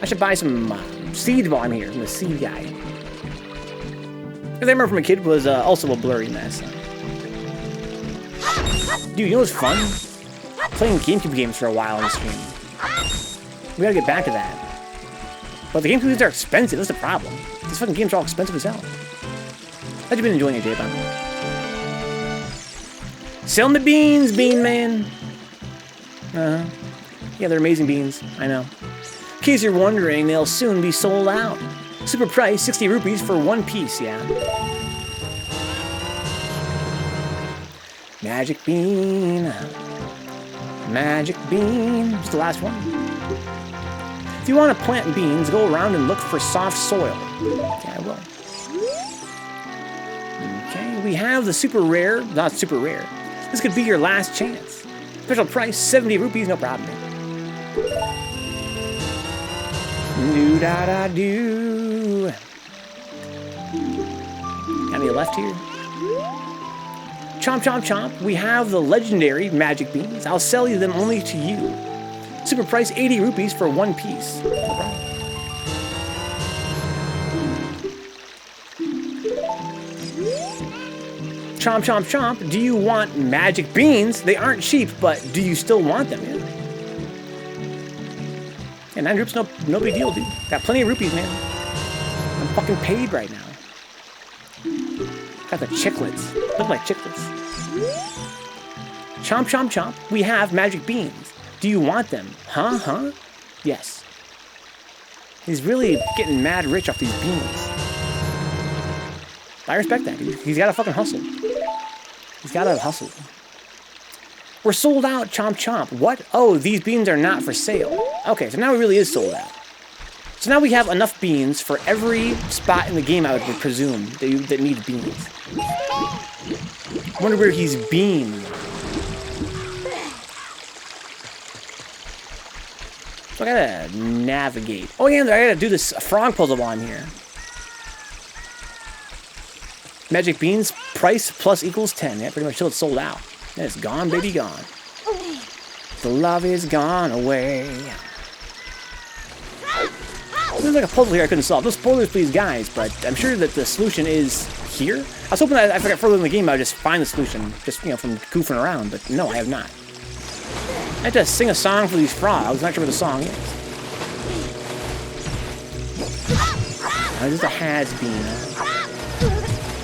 I should buy some seeds while I'm here. I'm the seed guy. Because I remember from a kid was also a blurry mess. Dude, you know what's fun? Playing GameCube games for a while on the stream. We gotta get back to that. But the GameCube games are expensive, that's the problem. These fucking games are all expensive as hell. How'd you been enjoying it, J-Bomb? Sell me beans, Bean Man! Uh-huh. Yeah, they're amazing beans, I know. In case you're wondering, they'll soon be sold out. Super price, 60 rupees for 1 piece, yeah. Magic bean. Magic bean. It's the last one. If you want to plant beans, go around and look for soft soil. Okay, I will. Okay, we have the super rare. Not super rare. This could be your last chance. Special price, 70 rupees, no problem. Do-da-da-do. Got any left here? Chomp, chomp, chomp. We have the legendary magic beans. I'll sell you them only to you. Super price, 80 rupees for 1 piece. No problem. Chomp, chomp, chomp. Do you want magic beans? They aren't cheap, but do you still want them? Yeah. Yeah, 9 rupees, no big deal, dude. Got plenty of rupees, man. I'm fucking paid right now. Got the chiclets. Look like chiclets. Chomp, chomp, chomp. We have magic beans. Do you want them? Huh? Yes. He's really getting mad rich off these beans. I respect that, dude. He's got to fucking hustle. He's got to hustle. We're sold out, chomp, chomp. What? Oh, these beans are not for sale. Okay, so now it really is sold out. So now we have enough beans for every spot in the game, I would presume, that needs beans. I wonder where he's been. So I gotta navigate. Oh yeah, I gotta do this frog puzzle on here. Magic beans, price plus equals 10. Yeah, pretty much till it's sold out. And it's gone, baby, gone. The love is gone away. There's like a puzzle here I couldn't solve. No spoilers, please, guys, but I'm sure that the solution is here. I was hoping that if I got further in the game, I would just find the solution, just, you know, from goofing around, but no, I have not. I have to sing a song for these frogs. I'm not sure what the song is. Oh, this is a has-been.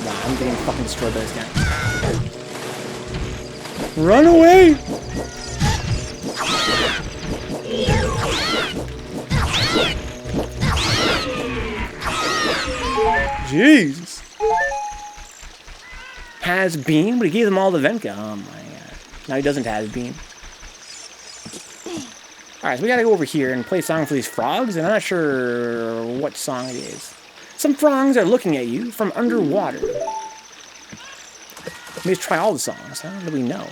Wow, I'm getting fucking destroyed by this guy. Run away! Jesus. Has been, but he gave them all the Venka. Oh my god. Now he doesn't has been. Alright, so we gotta go over here and play a song for these frogs, and I'm not sure what song it is. Some frogs are looking at you from underwater. Maybe let's try all the songs. How do we know?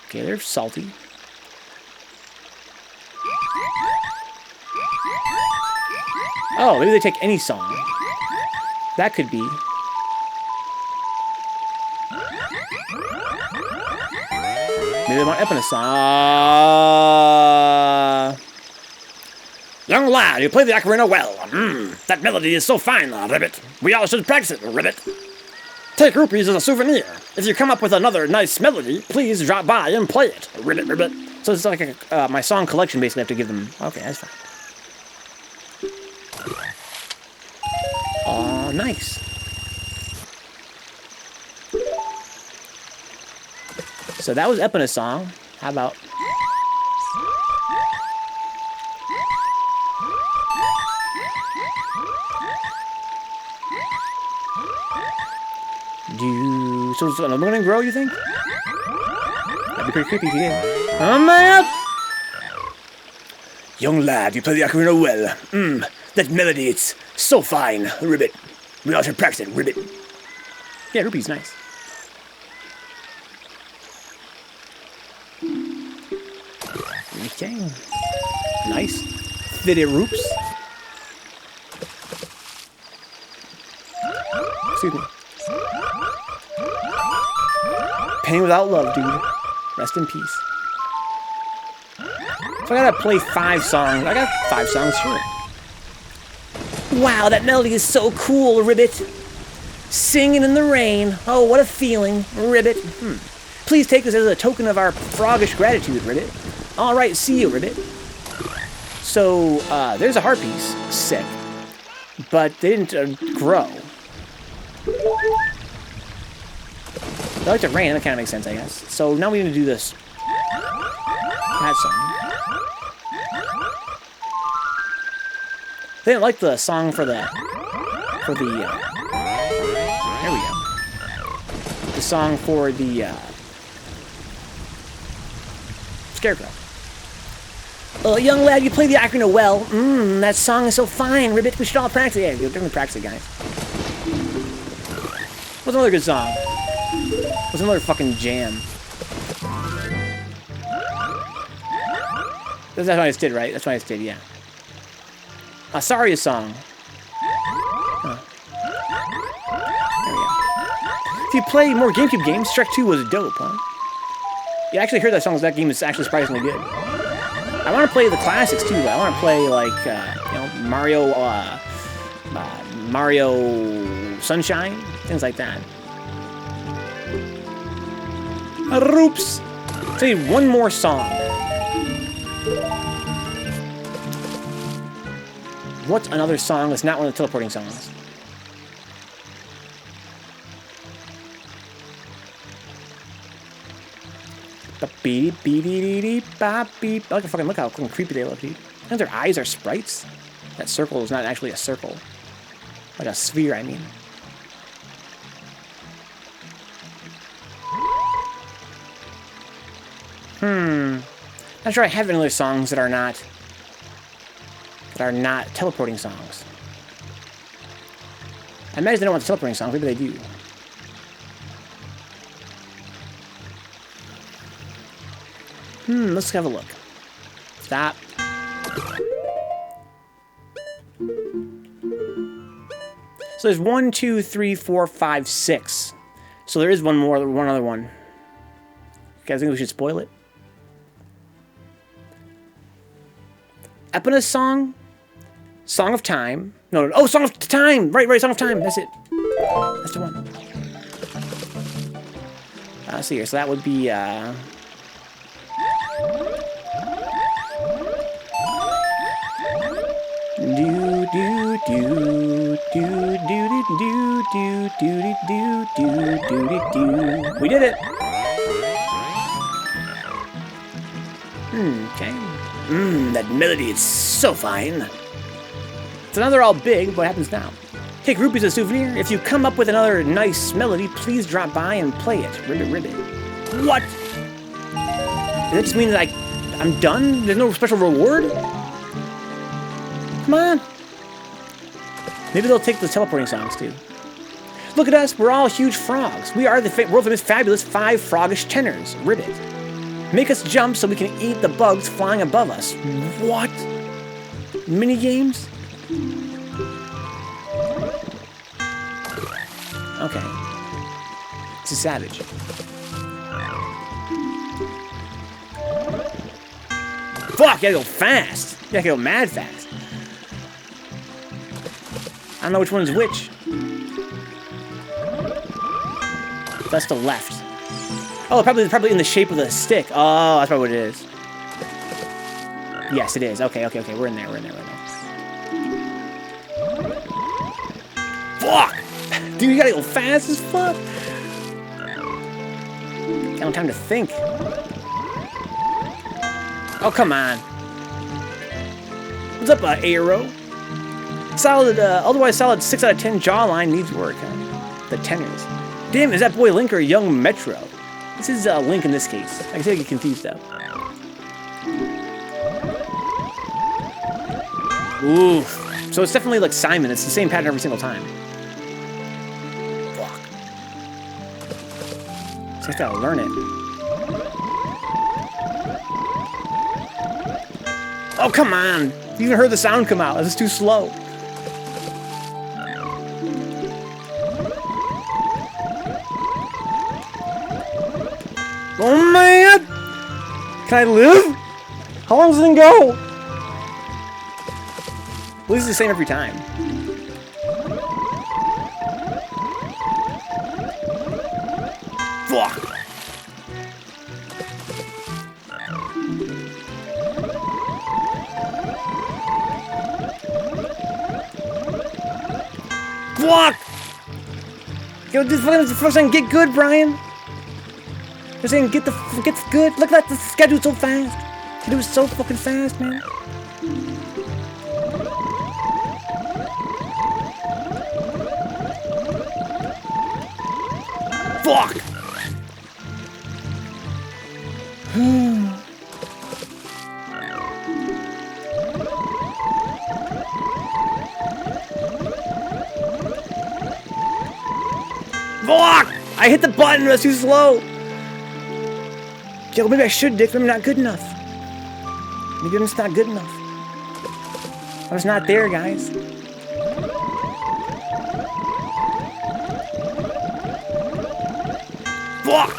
Okay, they're salty. Oh, maybe they take any song. That could be. Maybe they want Epona song. Young lad, you play the ocarina well. That melody is so fine, Ribbit. We all should practice it, Ribbit. Take rupees as a souvenir. If you come up with another nice melody, please drop by and play it, Ribbit, Ribbit. So it's like a, my song collection, basically. I have to give them. Okay, that's fine. Oh, nice. So that was Epona's song. How about... So is another one gonna grow, you think? That'd be pretty creepy if you did. Oh my god! Young lad, you play the ocarina well. That melody, it's so fine, Ribbit. We all should practice it, Ribbit. Yeah, Rupee's nice. Okay. Nice. Fitted Roops. Excuse me. Pain without love, dude. Rest in peace. So I gotta play 5 songs. I got 5 songs, sure. Wow, that melody is so cool, Ribbit. Singing in the rain. Oh, what a feeling, Ribbit. Please take this as a token of our froggish gratitude, Ribbit. Alright, see you, Ribbit. So, there's a heart piece. Sick. But they didn't grow. I like to rain, that kind of makes sense, I guess. So now we need to do this. That song. They didn't like the song for the... there we go. The song for the, Scarecrow. Young lad, you play the ocarina well. That song is so fine, Ribbit. We should all practice it. Yeah, we'll definitely practice it, guys. What's another good song? What's another fucking jam? That's what I just did, right? That's what I just did, yeah. Saria song. Huh. There we go. If you play more GameCube games, Shrek 2 was dope, huh? Yeah, I actually heard that song. That game is actually surprisingly good. I want to play the classics too. I want to play like you know, Mario Sunshine, things like that. Oops. So I need one more song. What's another song that's not one of the teleporting songs? I like to fucking look how creepy they look, dude. And their eyes are sprites. That circle is not actually a circle. Like a sphere, I mean. Not sure I have any other songs that are not teleporting songs. I imagine they don't want the teleporting songs, maybe they do. Let's have a look. Stop. So there's 1, 2, 3, 4, 5, 6. So there is one other one. You guys think we should spoil it? Eponus song? Song of Time. No, oh, Song of Time! Right, Song of Time. That's it. That's the one. Let's see here. So that would be, We did it! Okay. That melody is so fine. So now they're all big. What happens now? Take rupees as a souvenir. If you come up with another nice melody, please drop by and play it. Ribbit, ribbit. What? Does that just mean that I'm done? There's no special reward? Come on. Maybe they'll take the teleporting songs too. Look at us. We're all huge frogs. We are the world famous fabulous 5 froggish tenors. Ribbit. Make us jump so we can eat the bugs flying above us. What? Mini games? Okay. It's a savage. Fuck, you gotta go fast. You gotta go mad fast. I don't know which one's which. That's the left. Oh, probably in the shape of the stick. Oh, that's probably what it is. Yes, it is. Okay. We're in there. Fuck! Dude, you gotta go fast as fuck. Got no time to think. Oh, come on. What's up, Arrow? Solid, otherwise solid 6 out of 10 jawline needs work. Huh? The tenors. Damn, is that boy Link or young Metro? This is Link in this case. I can get confused though. Ooh. So it's definitely like Simon. It's the same pattern every single time. Fuck. So I gotta learn it. Oh, come on. You even heard the sound come out. This is too slow. Oh, man. Can I live? How long does it go? At least it's the same every time. Fuck. Fuck! Yo, this first time, get good, Brian. They're saying get good. Look at that, the schedule's so fast. You do it so fucking fast, man. Fuck! Fuck! I hit the button, that's too slow. Yo, maybe I should, Dick. Maybe I'm not good enough. Maybe I'm just not good enough. I was not there, guys. Fuck!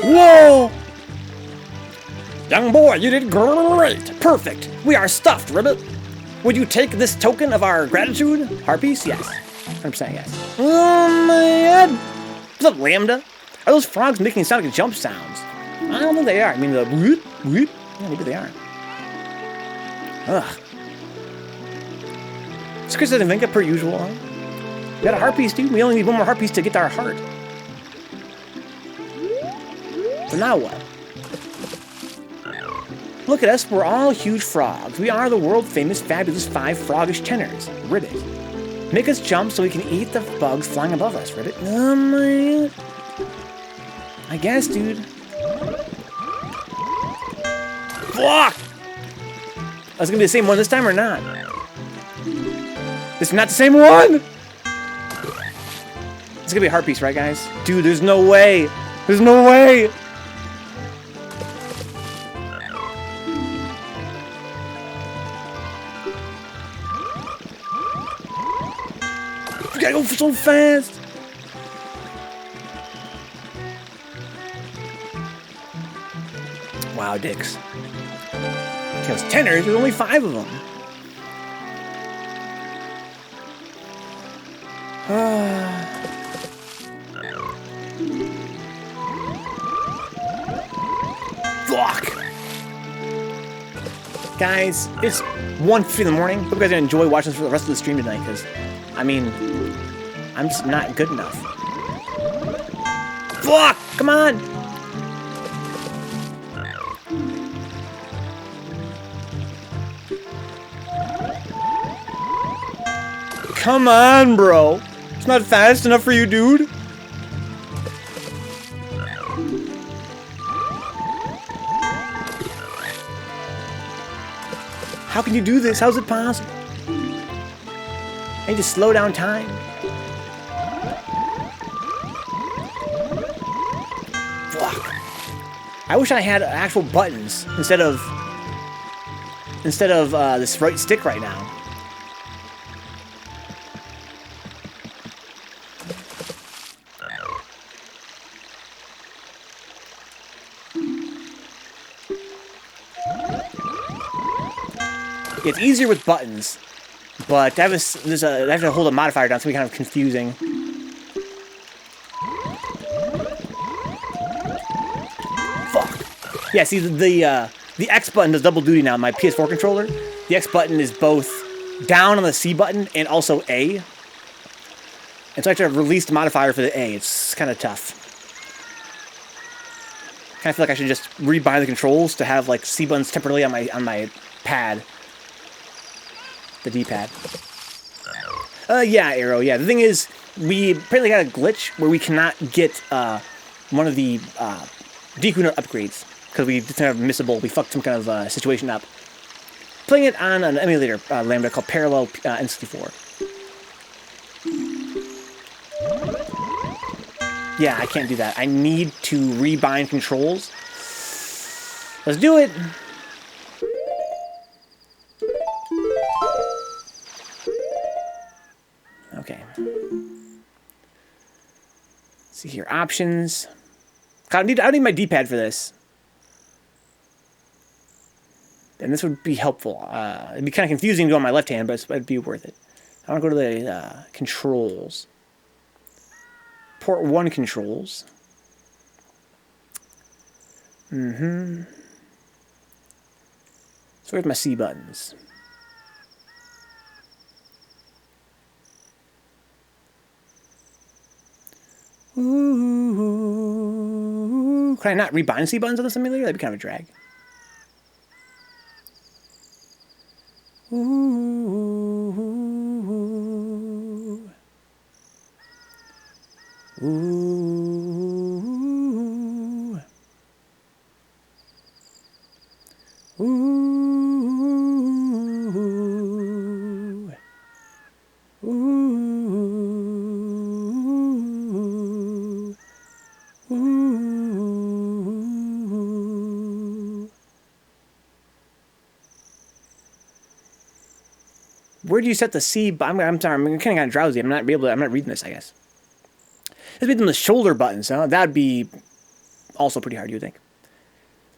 Whoa! Young boy, you did great! Perfect! We are stuffed, Ribbit! Would you take this token of our gratitude? Harpies? Yes. 100% yes. Oh, man! What's up, Lambda? Are those frogs making sound like jump sounds? I don't think they are. I mean, the whoop, whoop. Yeah, maybe they are. Ugh. It's Chris and Venka per usual, huh? We got a heart piece, dude. We only need one more heart piece to get to our heart. So now what? Look at us, we're all huge frogs. We are the world-famous, fabulous 5 froggish tenors. Ribbit. Make us jump so we can eat the bugs flying above us, Ribbit. Oh, man. I guess, dude. Fuck! That's gonna be the same one this time or not? It's not the same one! It's gonna be a heart piece, right, guys? Dude, there's no way! There's no way! You gotta go so fast. Wow, dicks. Because tenors, there's only 5 of them. Fuck! Guys, it's 1:50 in the morning. Hope you guys are gonna enjoy watching this for the rest of the stream tonight, because, I mean, I'm just not good enough. Fuck! Come on! Come on, bro. It's not fast enough for you, dude. How can you do this? How's it possible? I need to slow down time. Fuck. I wish I had actual buttons instead of this right stick right now. It's easier with buttons, but I have to hold a modifier down, so it's kind of confusing. Fuck. Yeah, see the X button does double duty now. My PS4 controller, the X button is both down on the C button and also A, and so I have to release the modifier for the A. It's kind of tough. Kind of feel like I should just rebind the controls to have like C buttons temporarily on my pad. The D-pad. Yeah, Arrow, yeah. The thing is, we apparently got a glitch where we cannot get one of the Dequiner upgrades because we just kind of missable. We fucked some kind of situation up. Playing it on an emulator lambda called Parallel N64. Yeah, I can't do that. I need to rebind controls. Let's do it. Okay. See here, options. I don't need my D-pad for this. And this would be helpful. It'd be kind of confusing to go on my left hand, but it'd be worth it. I want to go to the controls. Port 1 controls. So where's my C buttons? Ooh. Can I not rebind C buttons on the simulator? That'd be kind of a drag. Ooh. Ooh. Ooh. Ooh. Ooh. Where do you set the C? I'm sorry, I'm kind of drowsy. I'm not reading this, I guess. Let's read them the shoulder buttons, huh? That'd be also pretty hard, you would think.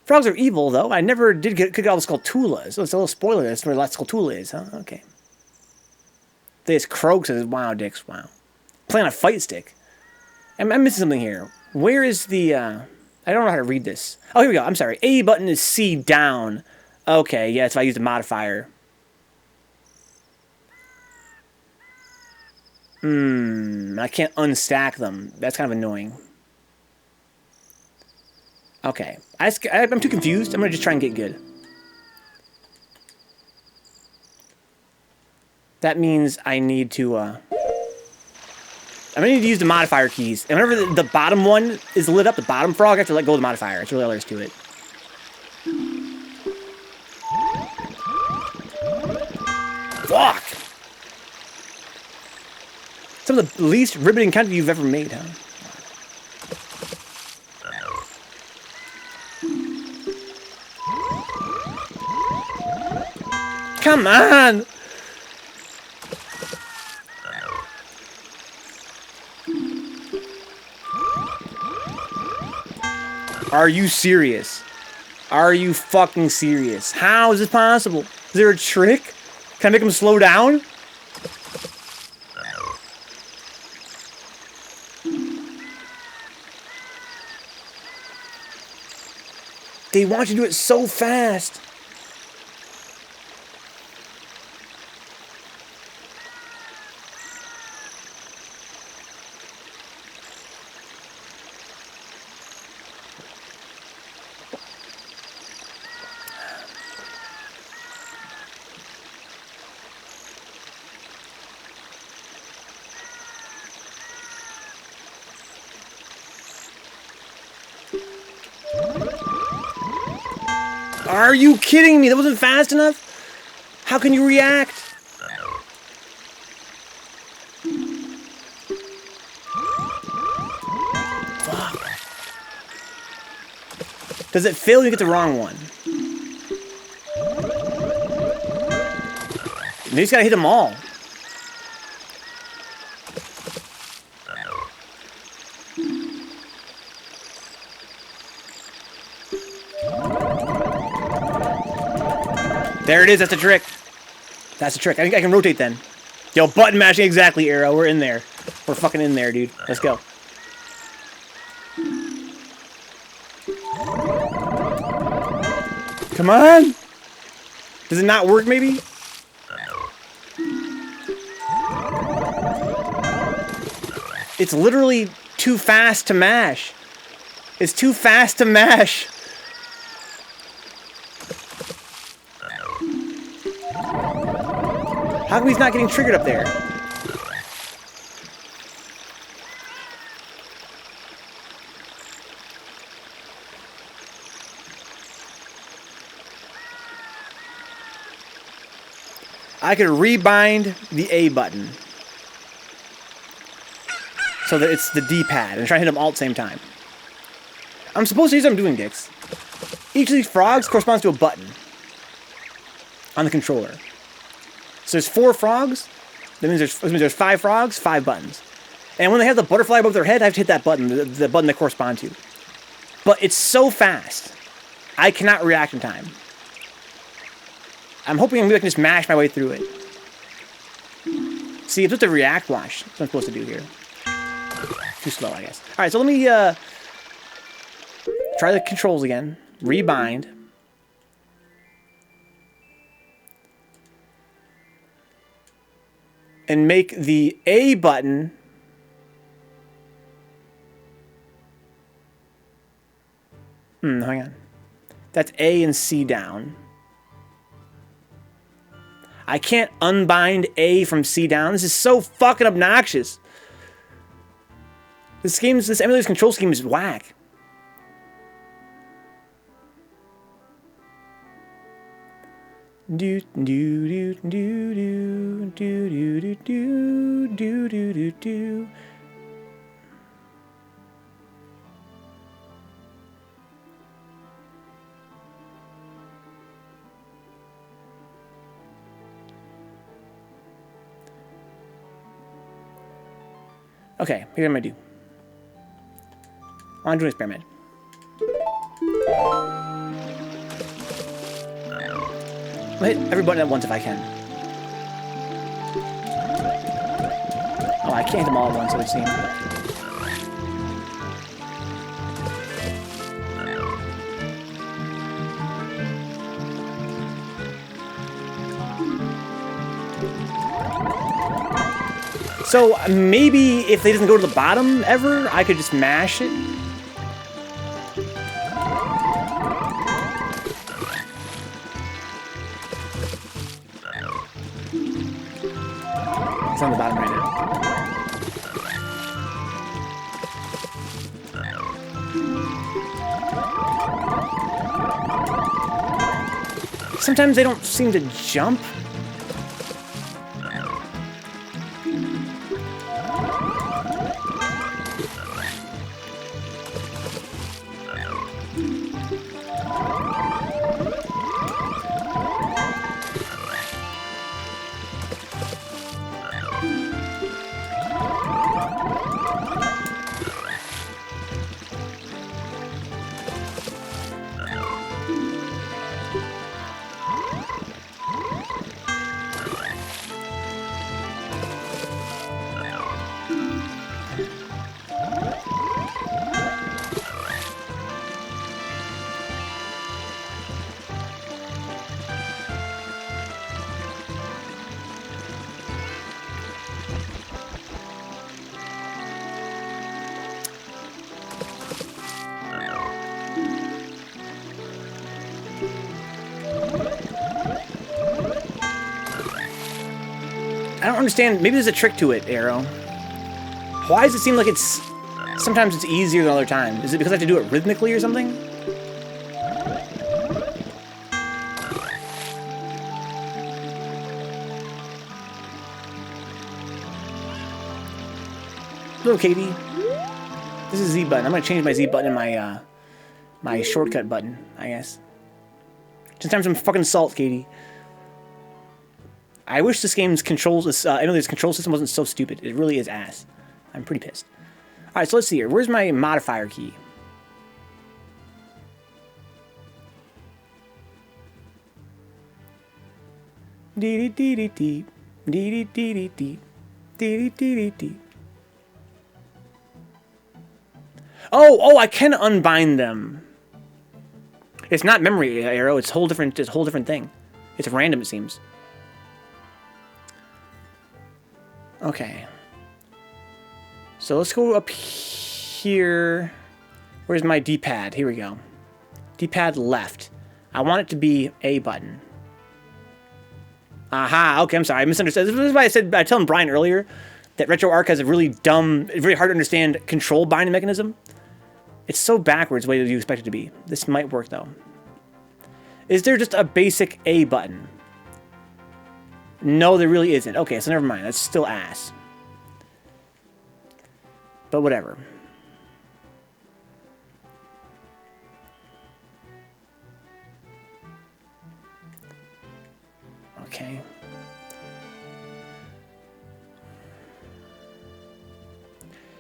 Frogs are evil, though. I never did get all the Skulltulas. So it's a little spoiler. That's where the last Skulltula is, huh? Okay. This Croak says, wow, dicks, wow. Play on a fight stick. I'm missing something here. Where is the, I don't know how to read this. Oh, here we go. I'm sorry. A button is C down. Okay, yeah, if I use the modifier. I can't unstack them. That's kind of annoying. Okay. I'm too confused. I'm going to just try and get good. That means I need to, I'm going to need to use the modifier keys. And whenever the bottom one is lit up, the bottom frog, I have to let go of the modifier. It's really all there is to it. Fuck! Some of the least riveting content you've ever made, huh? Come on! Are you serious? Are you fucking serious? How is this possible? Is there a trick? Can I make him slow down? They want you to do it so fast. Are you kidding me? That wasn't fast enough? How can you react? Fuck. Does it fail when you get the wrong one? You just gotta hit them all. There it is, that's the trick. That's the trick. I think I can rotate then. Yo, button mashing exactly, Arrow. We're in there. We're fucking in there, dude. Let's go. Come on! Does it not work, maybe? It's literally too fast to mash. It's too fast to mash. How come he's not getting triggered up there? I could rebind the A button so that it's the D-pad and try to hit them all at the same time. I'm supposed to use what I'm doing, dicks. Each of these frogs corresponds to a button on the controller. So there's 4 frogs. That means there's 5 frogs, 5 buttons. And when they have the butterfly above their head, I have to hit that button, the button they correspond to. But it's so fast, I cannot react in time. I'm hoping maybe I can just mash my way through it. See, it's with the react watch. That's what I'm supposed to do here. Too slow, I guess. Alright, so let me try the controls again. Rebind. And make the A button hang on. That's A and C down. I can't unbind A from C down. This is so fucking obnoxious. This emulator's control scheme is whack. Do do do do do do do do do do do do. Okay, here's what I'm gonna do. I want to do an experiment. I'll hit every button at once if I can. Oh, I can't hit them all at once, it would seem. So maybe if they doesn't go to the bottom ever, I could just mash it. It's on the bottom right now. Sometimes they don't seem to jump. I don't understand. Maybe there's a trick to it, Arrow. Why does it seem like it's... Sometimes it's easier than other times? Is it because I have to do it rhythmically or something? Hello, Katie. This is Z button. I'm gonna change my Z button in my my shortcut button, I guess. Just time some fucking salt, Katie. I wish this game's controls, I know this control system wasn't so stupid. It really is ass. I'm pretty pissed. Alright, so let's see here. Where's my modifier key? Dee dee dee dee dee. Dee dee dee dee dee. Dee dee dee dee dee. Oh, I can unbind them. It's not memory, Arrow. It's a whole different thing. It's random, it seems. Okay. So let's go up here. Where's my D-pad? Here we go. D-pad left. I want it to be A button. Aha, okay, I'm sorry. I misunderstood. This is why I was telling Brian earlier that RetroArch has a really dumb, very hard to understand control binding mechanism. It's so backwards the way that you expect it to be. This might work, though. Is there just a basic A button? No, there really isn't. Okay, so never mind. That's still ass. But whatever. Okay.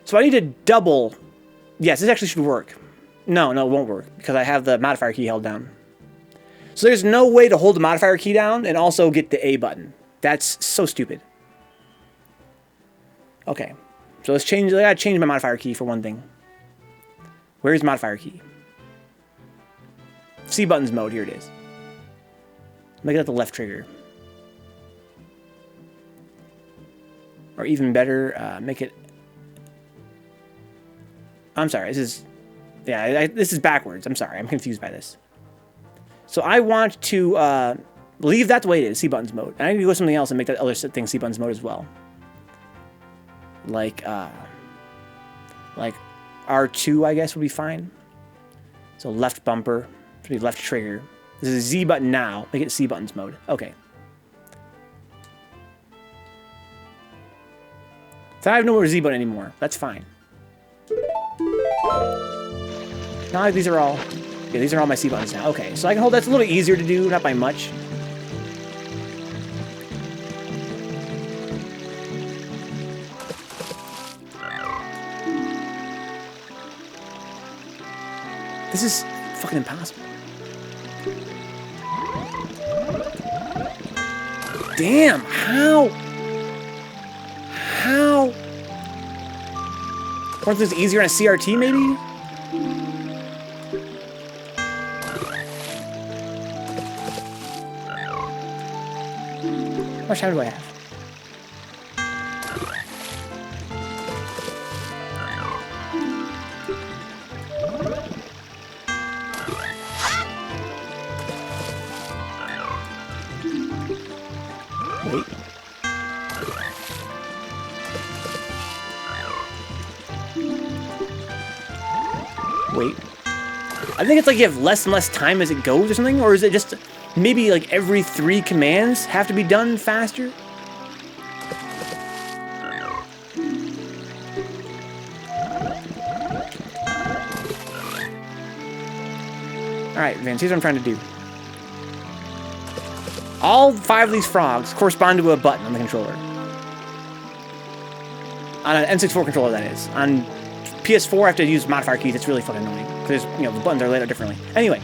So I need to double... Yes, this actually should work. No, it won't work, because I have the modifier key held down. So there's no way to hold the modifier key down and also get the A button. That's so stupid. Okay. So let's change... I gotta change my modifier key for one thing. Where's modifier key? C buttons mode. Here it is. Make it the left trigger. Or even better, make it... I'm sorry, this is... Yeah, this is backwards. I'm sorry, I'm confused by this. So I want to leave that the way it is, C buttons mode. And I need to go to something else and make that other thing C buttons mode as well. Like R2, I guess, would be fine. So left bumper, should be left trigger. This is Z button now. Make it C buttons mode. Okay. So I have no more Z button anymore. That's fine. Now these are all... Yeah, these are all my C buttons now. Okay, so I can hold... That's a little easier to do, not by much. This is fucking impossible. Damn, how? How? Weren't things easier on a CRT, maybe? How much time do I have? Wait. Wait. I think it's like you have less and less time as it goes or something, or is it just maybe like every 3 commands have to be done faster? Alright, Vince, here's what I'm trying to do. All 5 of these frogs correspond to a button on the controller. On an N64 controller, that is. On PS4, I have to use modifier keys. It's really fucking annoying. Because, you know, the buttons are laid out differently. Anyway.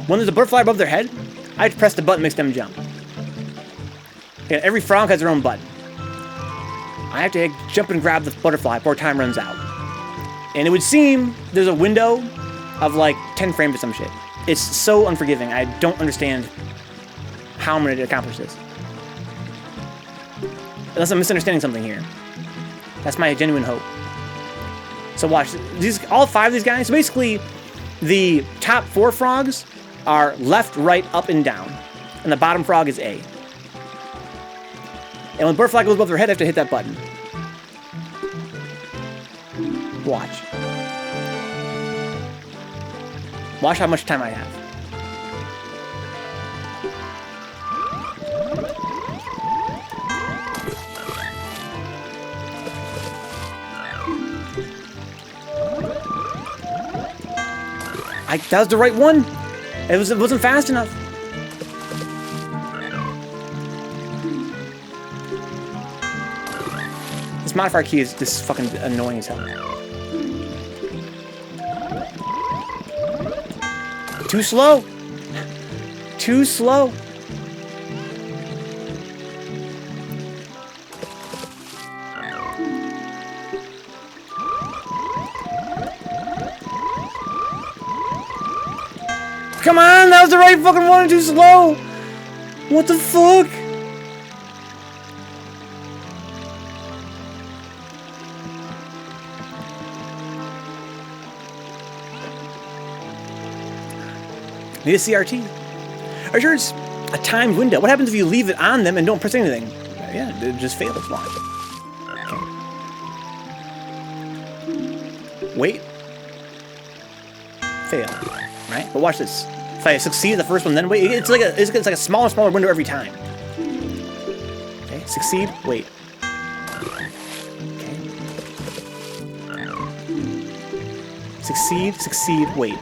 When there's a butterfly above their head, I have to press the button that makes them jump. Yeah, every frog has their own button. I have to jump and grab the butterfly before time runs out. And it would seem there's a window of like 10 frames or some shit. It's so unforgiving. I don't understand how I'm going to accomplish this. Unless I'm misunderstanding something here. That's my genuine hope. So watch. All 5 of these guys, so basically, The top 4 frogs are left, right, up, and down. And the bottom frog is A. And when butterfly goes above their head, I have to hit that button. Watch. Watch how much time I have. That was the right one. It wasn't fast enough. This modifier key is just fucking annoying as hell. Too slow. Too slow. Come on, that was the right fucking one, too slow! What the fuck? Need a CRT. Are you sure it's a timed window? What happens if you leave it on them and don't press anything? Yeah, it just fails. Watch. Okay. Wait. Fail. Right? But watch this. If I succeed at the first one, then wait. It's like a smaller, smaller window every time. Okay. Succeed. Wait. Okay. Succeed. Succeed. Wait.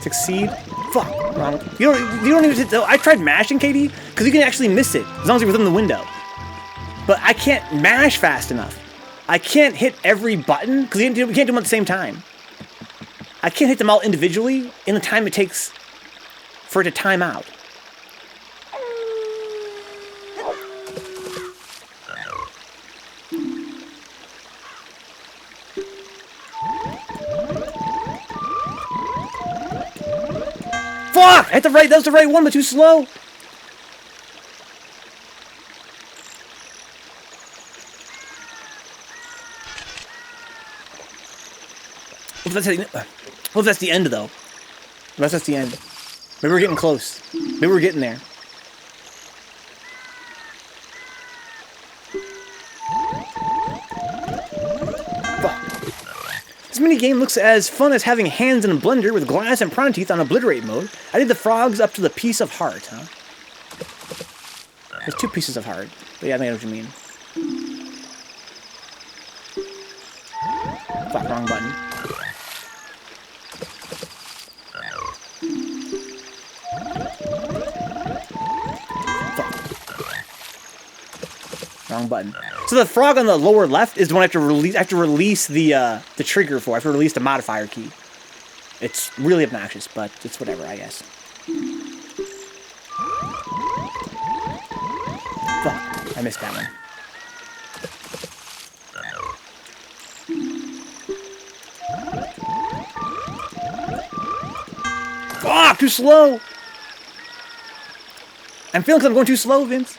Succeed. Fuck. Wrong. You don't even hit. I tried mashing, KD, because you can actually miss it as long as you're within the window. But I can't mash fast enough. I can't hit every button, because we can't do them at the same time. I can't hit them all individually in the time it takes for it to time out. Fuck! I hit the right, that was the right one, but too slow. What if that's the end, though? What if that's the end? Maybe we're getting close. Maybe we're getting there. Fuck. This minigame looks as fun as having hands in a blender with glass and prawn teeth on obliterate mode. I did the frogs up to the piece of heart, huh? There's 2 pieces of heart. But yeah, I know what you mean. Fuck, wrong button. Wrong button. So the frog on the lower left is the one I have to release. I have to release the trigger for. I have to release the modifier key. It's really obnoxious, but it's whatever, I guess. Fuck! I missed that one. Fuck! Too slow. I'm feeling like I'm going too slow, Vince.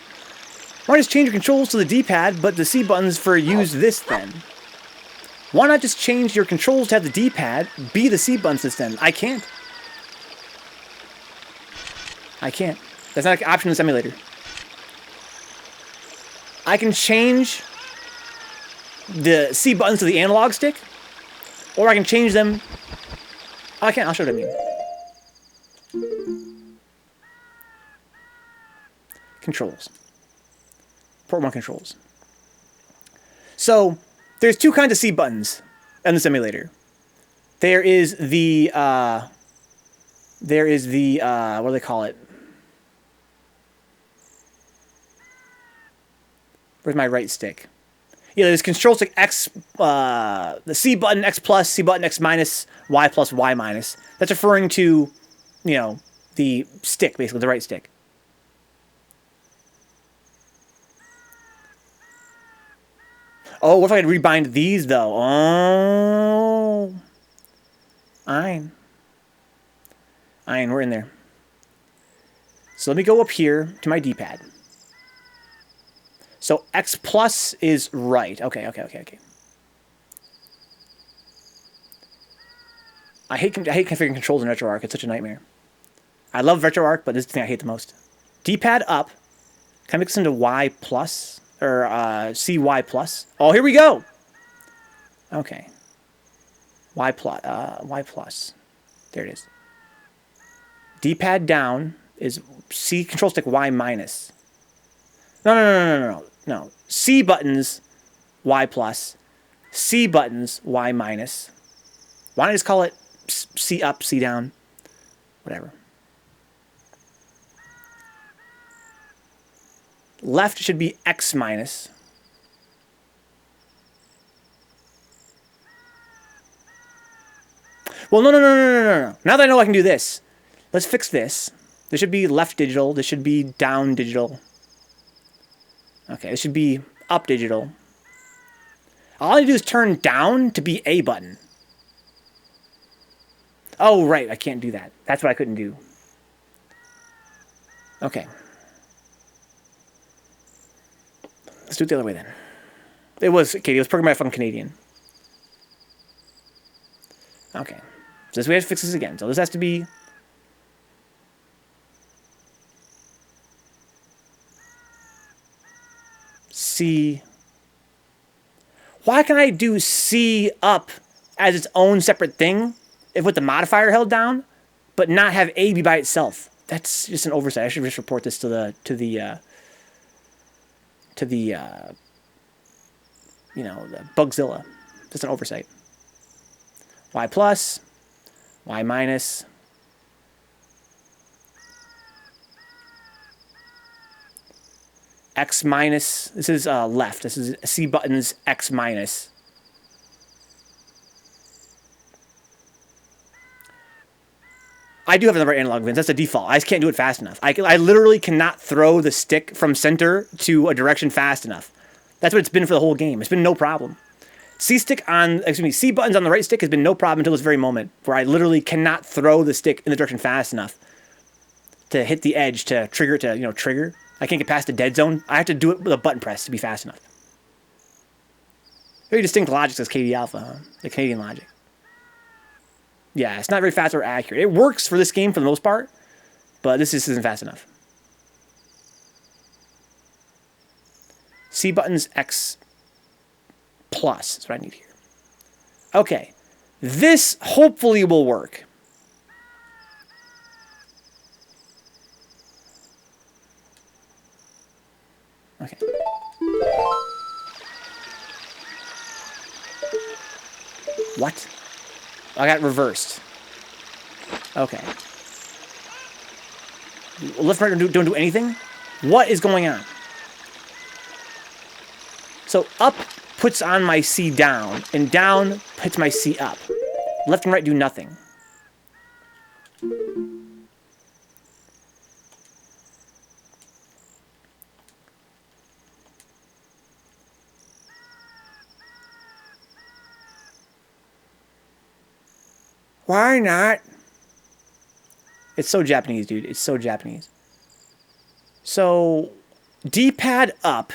Why not just change your controls to the D-pad, but the C buttons for use this then? Why not just change your controls to have the D-pad be the C button system? I can't. I can't. That's not an option in this emulator. I can change the C buttons to the analog stick, or I can change them. Oh, I can't. I'll show you what I mean. Controls. Port 1 controls. So, there's 2 kinds of C buttons in the simulator. There is the, what do they call it? Where's my right stick? Yeah, there's control stick X, the C button X plus, C button X minus, Y plus, Y minus. That's referring to, you know, the stick, basically, the right stick. Oh, what if I could rebind these, though? Oh. We're in there. So let me go up here to my D-pad. So X plus is right. Okay. I hate configuring controls in RetroArch. It's such a nightmare. I love RetroArch, but this is the thing I hate the most. D-pad up. Can I make this into Y plus? Or CY plus? Oh, here we go! Okay. Y plus. There it is. D-pad down is C control stick Y minus. No. C buttons Y plus. C buttons Y minus. Why don't I just call it C up, C down? Whatever. Left should be X minus. Well, no. Now that I know I can do this, let's fix this. This should be left digital. This should be down digital. Okay, this should be up digital. All I need to do is turn down to be A button. Oh, right, I can't do that. That's what I couldn't do. Okay. Let's do it the other way then. It was, Katie, it was programmed by a fucking Canadian. Okay. So this we have to fix this again. So this has to be... C... Why can I do C up as its own separate thing if with the modifier held down, but not have A be by itself? That's just an oversight. I should just report this to the Bugzilla. Just an oversight. Y plus, Y minus. X minus. This is left. This is C buttons X minus. I do have another analog Vince. That's the default. I just can't do it fast enough. I literally cannot throw the stick from center to a direction fast enough. That's what it's been for the whole game. It's been no problem. C buttons on the right stick has been no problem until this very moment, where I literally cannot throw the stick in the direction fast enough to hit the edge to trigger it to, trigger. I can't get past the dead zone. I have to do it with a button press to be fast enough. Very distinct logic says KD Alpha, huh? The Canadian logic. Yeah, it's not very fast or accurate. It works for this game for the most part, but this just isn't fast enough. C buttons X plus is what I need here. Okay. This hopefully will work. Okay. What? I got reversed. Okay. Left and right don't do anything? What is going on? So up puts on my C down, and down puts my C up. Left and right do nothing. Why not? It's so Japanese, dude. It's so Japanese. So, D-pad up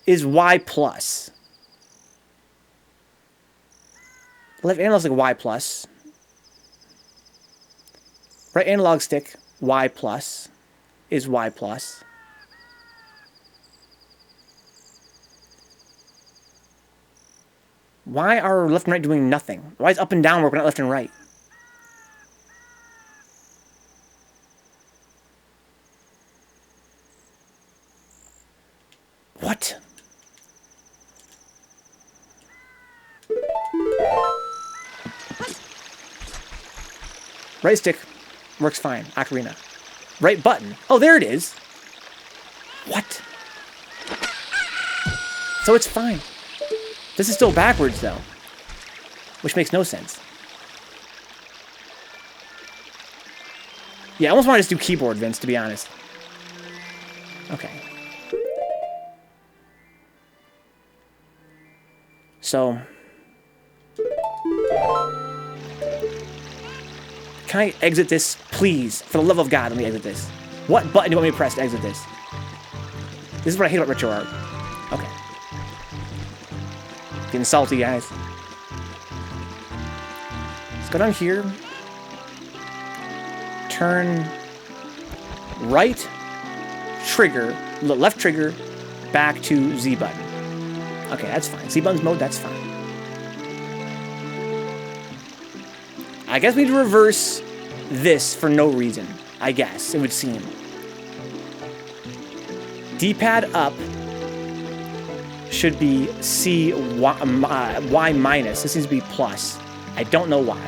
is Y plus. Left analog stick, Y plus. Right analog stick, Y plus, is Y plus. Why are left and right doing nothing? Why is up and down work, but not left and right? What? Right stick works fine. Ocarina. Right button. Oh, there it is. What? So it's fine. This is still backwards, though. Which makes no sense. Yeah, I almost want to just do keyboard, Vince, to be honest. Okay. So... Can I exit this, please? For the love of God, let me exit this. What button do you want me to press to exit this? This is what I hate about retro art. Okay. Getting salty, guys. Let's go down here. Turn right trigger, left trigger, back to Z button. Okay, that's fine. Z button's mode, that's fine. I guess we need to reverse this for no reason. I guess, it would seem. D-pad up should be Y minus. This needs to be plus. I don't know why.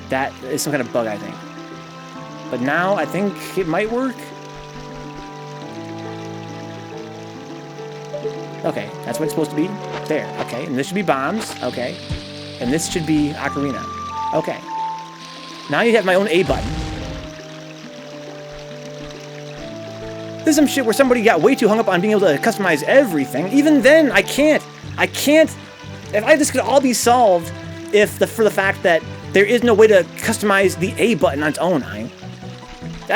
That is some kind of bug, I think. But now I think it might work. Okay, that's what it's supposed to be. There, okay. And this should be bombs. Okay. And this should be Ocarina. Okay. Now you have my own A button. This is some shit where somebody got way too hung up on being able to customize everything. Even then, I can't. If this could all be solved for the fact that there is no way to customize the A button on its own. I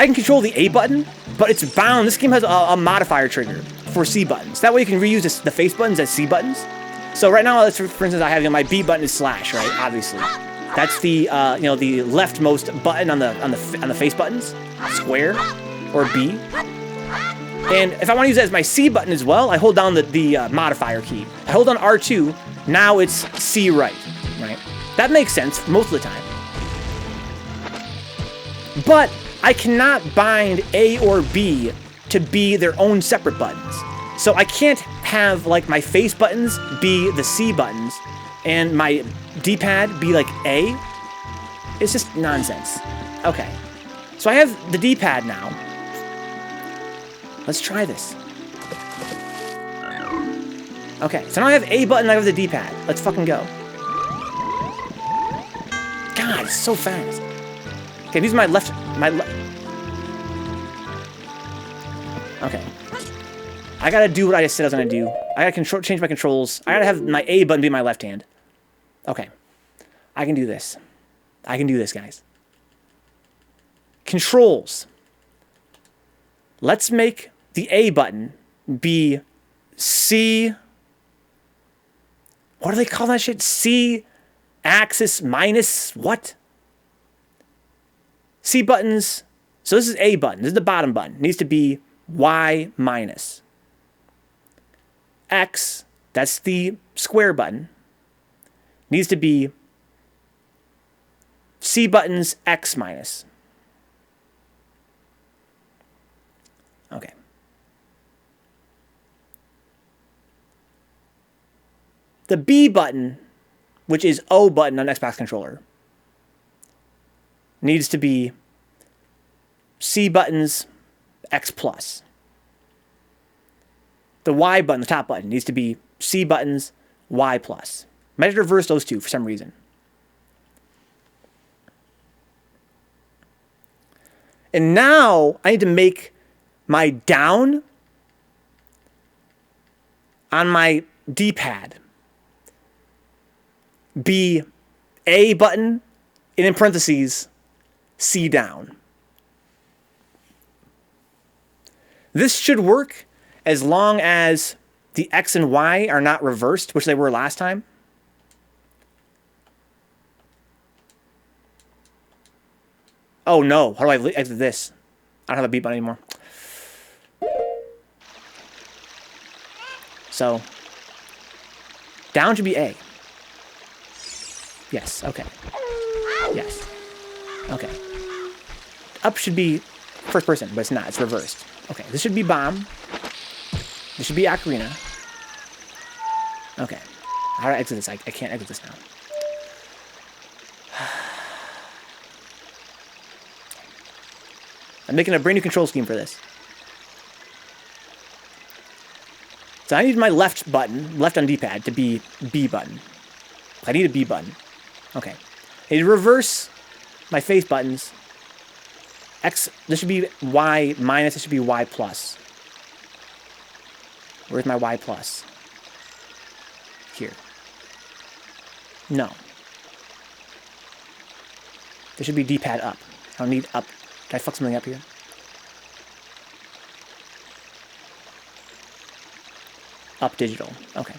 can control the A button, but it's bound. This game has a modifier trigger for C buttons. That way you can reuse the face buttons as C buttons. So right now, for instance, I have my B button is slash, right? Obviously, that's the the leftmost button on the face buttons, square or B. And if I want to use that as my C button as well, I hold down the modifier key. I hold on R2. Now it's C right. That makes sense most of the time. But I cannot bind A or B to be their own separate buttons. So I can't have like my face buttons be the C buttons and my D-pad be like A. It's just nonsense. Okay. So I have the D-pad now. Let's try this. Okay, so now I have A button, I have the D-pad. Let's fucking go. God, it's so fast. Okay, these are my left. Okay. I gotta do what I just said I was gonna do. I gotta change my controls. I gotta have my A button be my left hand. Okay. I can do this. I can do this, guys. Controls. Let's make the A button be C. What do they call that shit? C axis minus what? C buttons. So this is A button. This is the bottom button. It needs to be Y minus. X, that's the square button, needs to be C buttons X minus. Okay. The B button, which is O button on Xbox controller, needs to be C buttons X plus. The Y button, the top button, needs to be C buttons Y plus. Might have to reverse those two for some reason. And now I need to make my down on my D-pad be A button, and in parentheses, C down. This should work as long as the X and Y are not reversed, which they were last time. Oh no, how do I exit this? I don't have a B button anymore. So, down should be A. Yes, okay. Yes. Okay. Up should be first person, but it's not, it's reversed. Okay, this should be bomb. This should be Ocarina. Okay. How do I exit this? I can't exit this now. I'm making a brand new control scheme for this. So I need my left button, left on D-pad, to be B button. I need a B button. Okay. I need to reverse my face buttons. X, this should be Y minus, this should be Y plus. Where's my Y plus? Here. No. This should be D-pad up. I don't need up. Did I fuck something up here? Up digital. Okay.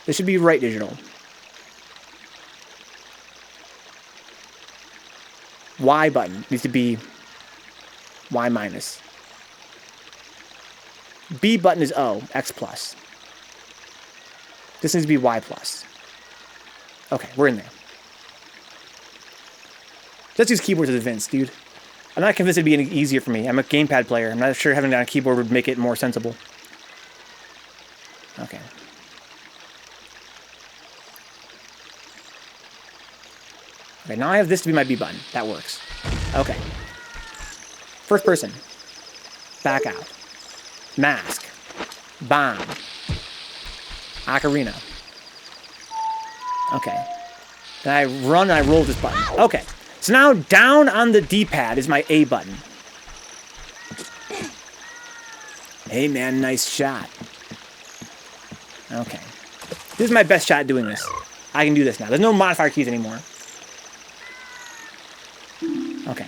This should be right digital. Y button needs to be Y minus. B button is O, X plus. This needs to be Y plus. Okay, we're in there. Let's use keyboards as Vince, dude. I'm not convinced it'd be any easier for me. I'm a gamepad player. I'm not sure having it on a keyboard would make it more sensible. Okay. Okay, now I have this to be my B button. That works. Okay. First person. Back out. Mask. Bomb. Ocarina. Okay. Then I run and I roll this button. Okay. So now down on the D-pad is my A button. Hey man, nice shot. Okay. This is my best shot at doing this. I can do this now. There's no modifier keys anymore. Okay.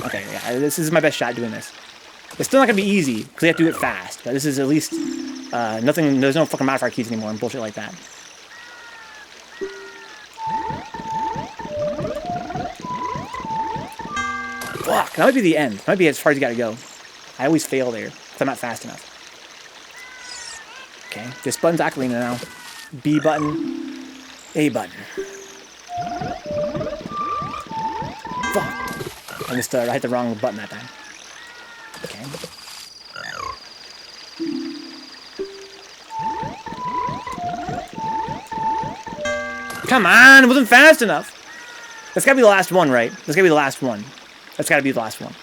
Okay, yeah, this is my best shot doing this. It's still not gonna be easy, because you have to do it fast. But this is at least nothing, there's no fucking modifier keys anymore and bullshit like that. Fuck, that might be the end. That might be as far as you gotta go. I always fail there, because I'm not fast enough. Okay, this button's Ocarina now. B button, A button. Fuck. I just I hit the wrong button that time. Okay. Come on, it wasn't fast enough. That's gotta be the last one, right? That's gotta be the last one. That's gotta be the last one.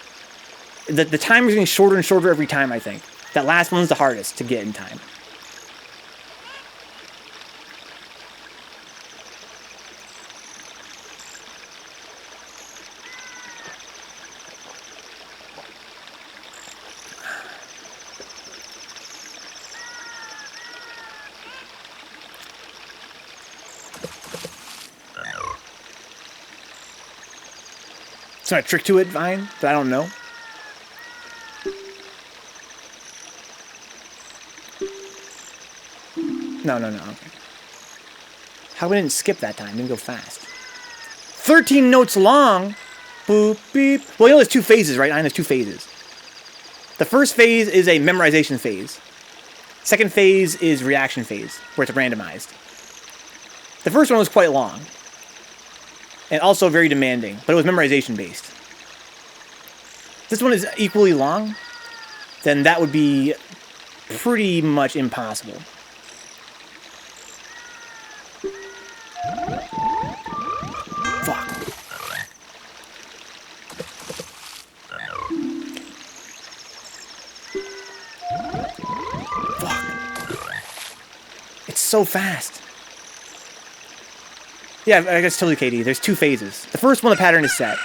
The timer's getting shorter and shorter every time, I think. That last one's the hardest to get in time. It's not a trick to it, Vine, but I don't know. No, okay. How we didn't skip that time? Didn't go fast. 13 notes long? Boop, beep. Well, you know there's two phases, right? There's two phases. The first phase is a memorization phase. Second phase is reaction phase, where it's randomized. The first one was quite long. And also very demanding, but it was memorization based. This one is equally long, then that would be pretty much impossible. Fuck. Fuck. It's so fast. Yeah, I guess totally KD. There's two phases. The first one, the pattern is set.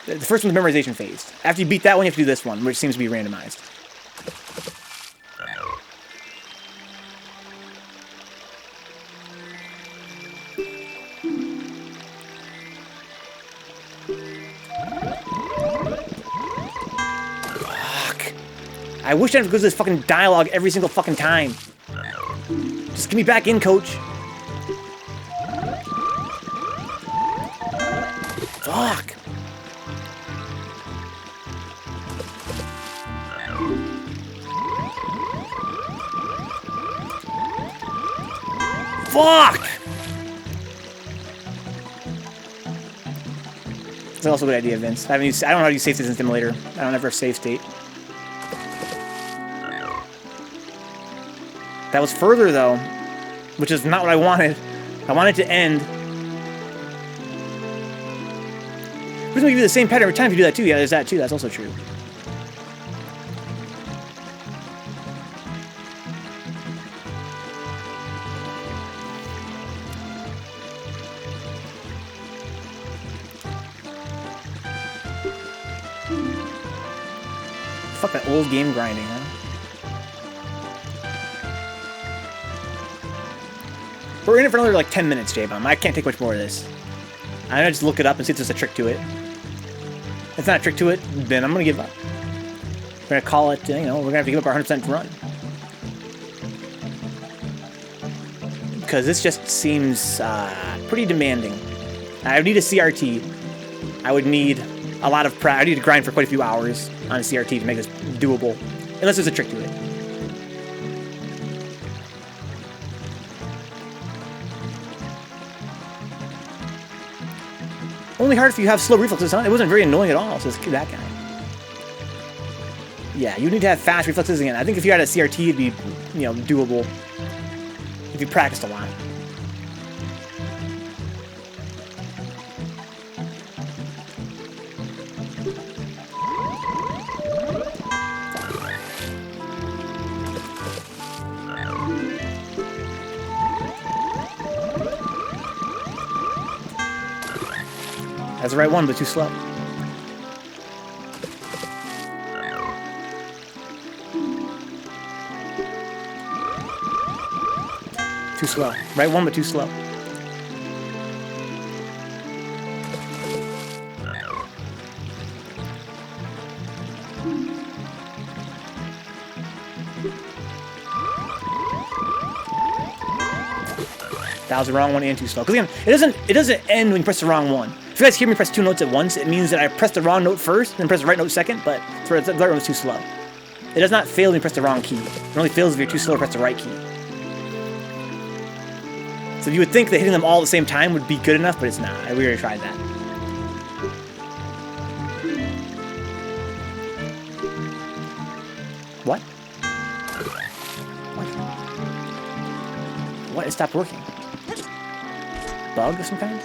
The first one's the memorization phase. After you beat that one, you have to do this one, which seems to be randomized. Fuck. I wish I had to go to this fucking dialogue every single fucking time. Just get me back in, coach. Fuck. Fuck. That's also a good idea, Vince. I don't know how to use save states in Simulator. I don't ever have save state. That was further, though, which is not what I wanted. I wanted to end. We're gonna give you the same pattern every time if you do that too. Yeah, there's that too. That's also true. Fuck that old game grinding, huh? We're in it for another like 10 minutes, J-Bomb. I can't take much more of this. I'm gonna just look it up and see if there's a trick to it. If it's not a trick to it, then I'm gonna give up. We're gonna call it, you know, we're gonna have to give up our 100% run. Because this just seems pretty demanding. I would need a CRT. I would need a lot of I need to grind for quite a few hours on a CRT to make this doable. Unless there's a trick to it. Only hard if you have slow reflexes, huh? It wasn't very annoying at all, so let's kill that guy. Yeah, you need to have fast reflexes again. I think if you had a CRT, it'd be, you know, doable. If you practiced a lot. That's the right one, but too slow. Too slow. Right one, but too slow. That was the wrong one and too slow. Because again, it doesn't end when you press the wrong one. If you guys hear me press two notes at once, it means that I pressed the wrong note first, then press the right note second, but the right one was too slow. It does not fail when you press the wrong key. It only fails if you're too slow to press the right key. So you would think that hitting them all at the same time would be good enough, but it's not. We already tried that. What? What? What? It stopped working. Bug of some kind?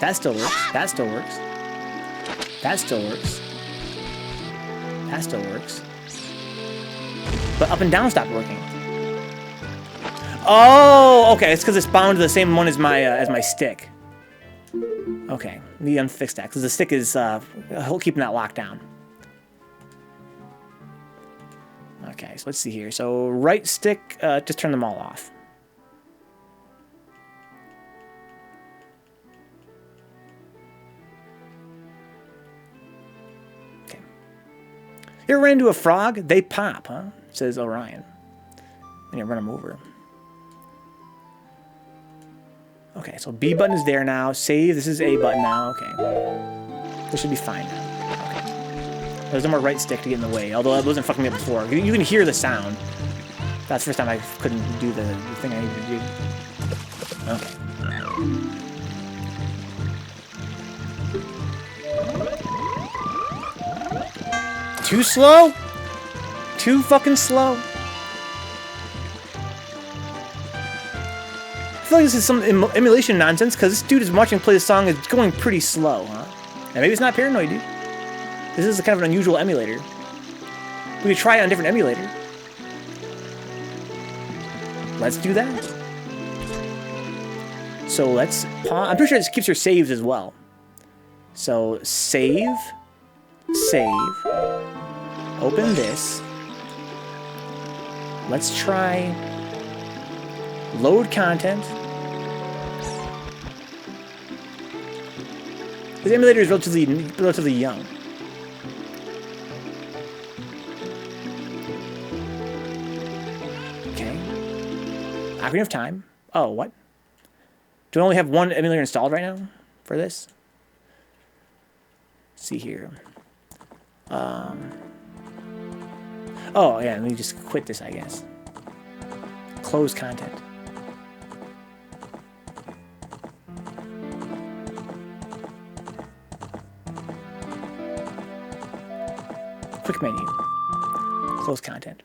That still works. That still works. That still works. That still works. But up and down stopped working. Oh, okay. It's because it's bound to the same one as my stick. Okay, need to unfix that because the stick is keeping that locked down. Okay, so let's see here. So right stick, just turn them all off. Okay. You ever ran into a frog? They pop, huh? Says Orion. And you run them over. Okay, so B button is there now. Save. This is A button now. Okay. This should be fine now. Okay. There's no more right stick to get in the way, although it wasn't fucking me up before. You can hear the sound. That's the first time I couldn't do the thing I needed to do. Okay. Too slow? Too fucking slow? I feel like this is some emulation nonsense, because this dude is watching play the song is going pretty slow, huh? And maybe it's not paranoid, dude. This is kind of an unusual emulator. We could try it on a different emulator. Let's do that. So let's pause. I'm pretty sure this keeps your saves as well. So save, save, open this. Let's try load content. This emulator is relatively young. Okay. Ocarina of Time. Oh, what? Do I only have one emulator installed right now for this? Let's see here. Oh, yeah, let me just quit this, I guess. Close content. Quick menu. Close content.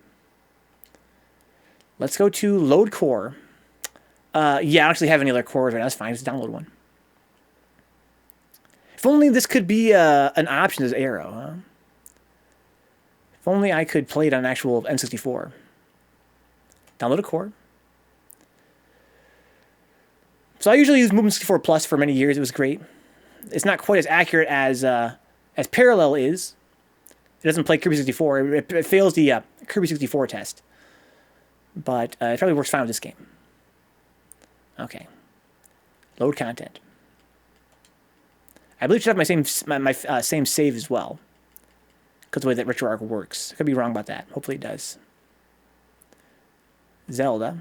Let's go to load core. Yeah, I don't actually have any other cores right now. That's fine. Just download one. If only this could be an option as arrow, huh? If only I could play it on an actual N64. Download a core. So I usually use Movement 64 Plus for many years. It was great. It's not quite as accurate as Parallel is. It doesn't play Kirby 64. It fails the Kirby 64 test. But it probably works fine with this game. Okay. Load content. I believe it should have my same save as well. Because the way that RetroArch works. I could be wrong about that. Hopefully it does. Zelda.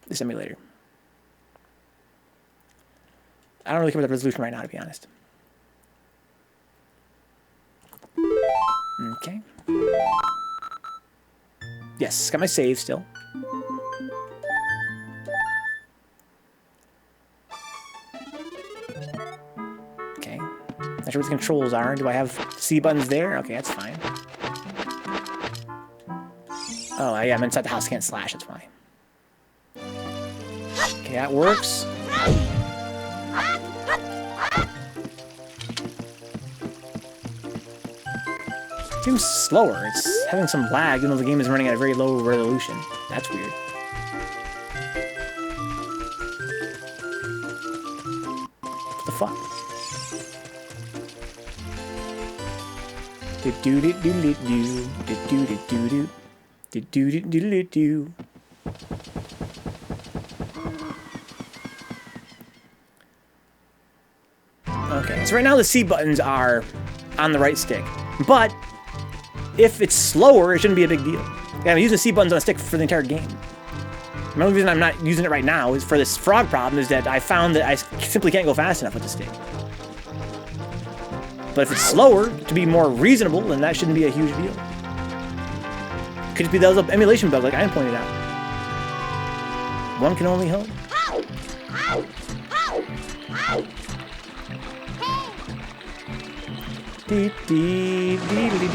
This emulator. I don't really care about the resolution right now, to be honest. Okay. Yes, got my save still. Okay. Not sure what the controls are. Do I have C buttons there? Okay, that's fine. Oh, yeah, I'm inside the house. Can't slash. That's why. Okay, that works. Seems slower. It's having some lag, even though the game is running at a very low resolution. That's weird. What the fuck? Do do do do do do do do do do do do do. Okay, so right now the C buttons are on the right stick, but if it's slower, it shouldn't be a big deal. Yeah, I'm using C buttons on a stick for the entire game. The only reason I'm not using it right now is for this frog problem is that I found that I simply can't go fast enough with the stick. But if it's slower, to be more reasonable, then that shouldn't be a huge deal. Could just be those emulation bugs like I pointed out. One can only hope. Dee dee dee dee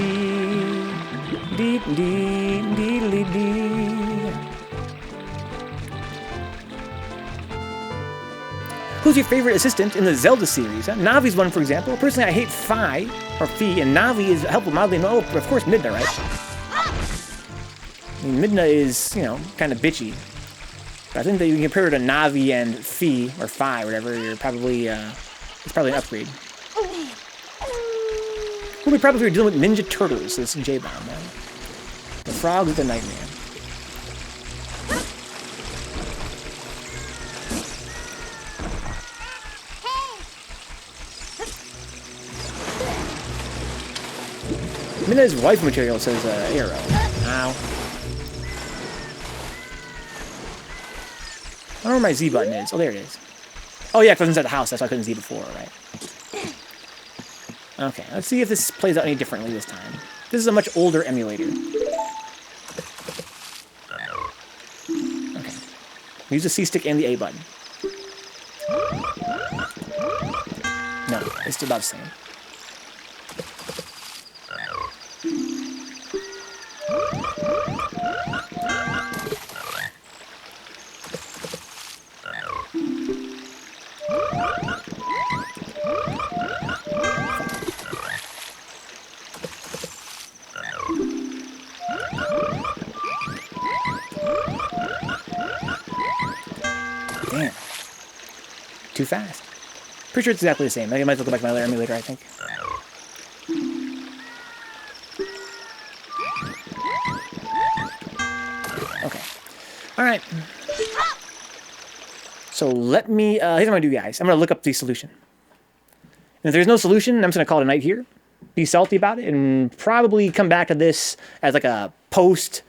dee dee dee dee. Who's your favorite assistant in the Zelda series? Navi's one, for example. Personally, I hate Fi, or Fi, and Navi is helpful mildly. Oh, of course, Midna, right? I mean, Midna is, you know, kind of bitchy. But I think that you can compare her to Navi and Fi, or Fi, whatever, you're probably, it's probably an upgrade. We'll be probably dealing with Ninja Turtles, this J-Bomb, man. The frog is the nightmare. Mina's wife material says arrow. Ow. I don't know where my Z button is. Oh, there it is. Oh, yeah, because I was inside the house. That's why I couldn't see before, right? Okay, let's see if this plays out any differently this time. This is a much older emulator. Okay. Use the C stick and the A button. No, it's about the same. Damn. Too fast. Pretty sure it's exactly the same. I might as well go back to my other emulator, I think. Okay. Alright. So let me, here's what I'm going to do, guys. I'm going to look up the solution. And if there's no solution, I'm just going to call it a night here. Be salty about it, and probably come back to this as like a post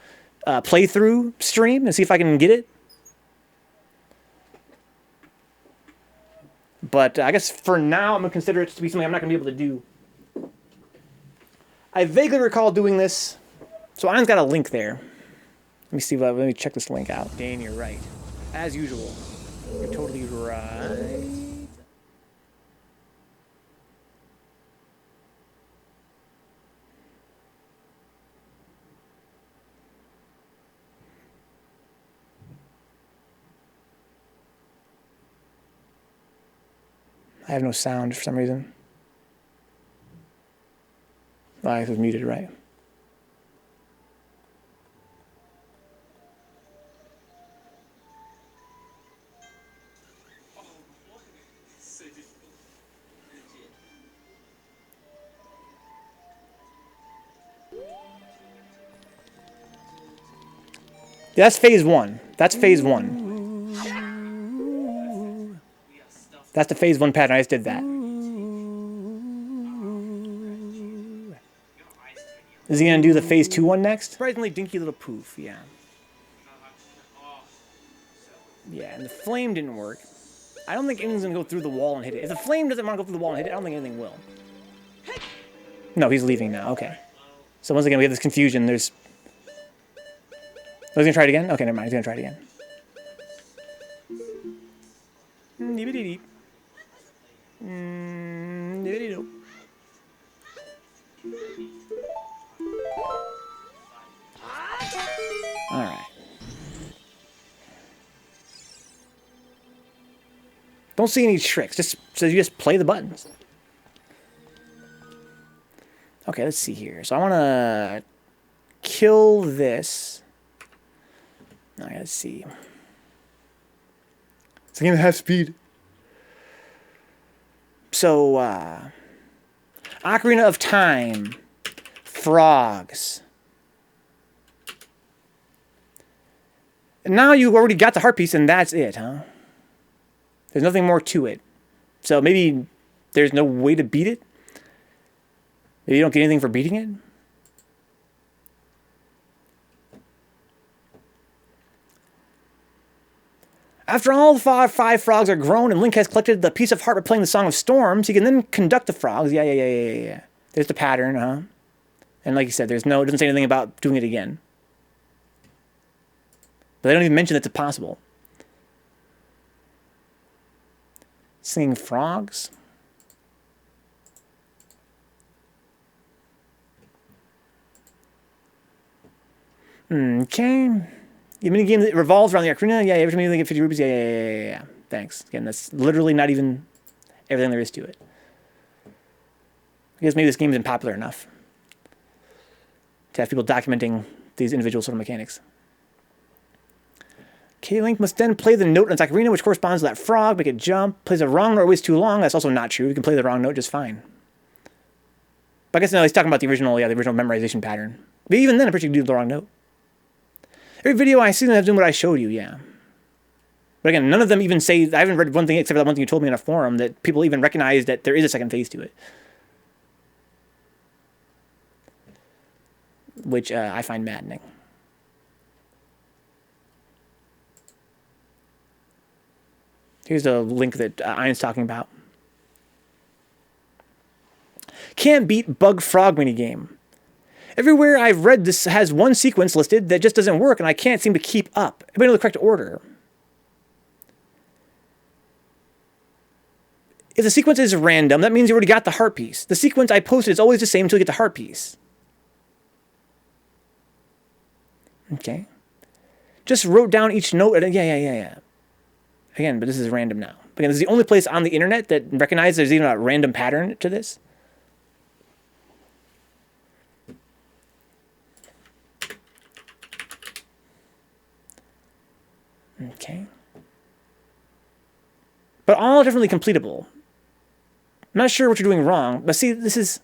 playthrough stream and see if I can get it. But I guess for now, I'm going to consider it to be something I'm not going to be able to do. I vaguely recall doing this. So Ian's got a link there. Let me see. Let me check this link out. Dan, you're right. As usual. You're totally right. I have no sound for some reason. Oh, I was muted, right? Yeah, that's phase one. That's phase one. That's the phase one pattern. I just did that. Is he gonna do the phase 2 one next? Surprisingly dinky little poof, yeah. Yeah, and the flame didn't work. I don't think anything's gonna go through the wall and hit it. If the flame doesn't want to go through the wall and hit it, I don't think anything will. No, he's leaving now, okay. So once again, we have this confusion, there's... Oh, he's gonna try it again? Okay, never mind, he's gonna try it again. Alright. Don't see any tricks, just so you just play the buttons. Okay, let's see here. So I want to kill this. Alright, let's see. It's a game at half speed. So, Ocarina of Time. Frogs. And now you already got the heart piece and that's it, huh? There's nothing more to it. So maybe there's no way to beat it? Maybe you don't get anything for beating it? After all the five frogs are grown and Link has collected the piece of heart by playing the Song of Storms, he can then conduct the frogs. Yeah. There's the pattern, huh? And like you said, it doesn't say anything about doing it again. But they don't even mention that it's possible. Singing frogs. Okay. The minigame that revolves around the Ocarina. Yeah, every time you get 50 rupees. Yeah. Thanks. Again, that's literally not even everything there is to it. I guess maybe this game isn't popular enough to have people documenting these individual sort of mechanics. Okay, Link must then play the note on its ocarina, which corresponds to that frog, make it jump. Plays a wrong note or waits too long. That's also not true. You can play the wrong note just fine. But I guess no, he's talking about the original memorization pattern. But even then, I'm pretty sure you can do the wrong note. Every video I see them have doing what I showed you, yeah. But again, none of them even say, I haven't read one thing except for that one thing you told me in a forum, that people even recognize that there is a second phase to it. Which I find maddening. Here's the link that Ian's talking about. Can't beat bug frog minigame. Everywhere I've read this has one sequence listed that just doesn't work and I can't seem to keep up. Everybody know the correct order. If the sequence is random, that means you already got the heart piece. The sequence I posted is always the same until you get the heart piece. Okay. Just wrote down each note. Yeah. Again, but this is random now. Again, this is the only place on the internet that recognizes there's even a random pattern to this. Okay. But all definitely completable. I'm not sure what you're doing wrong, but see, this is...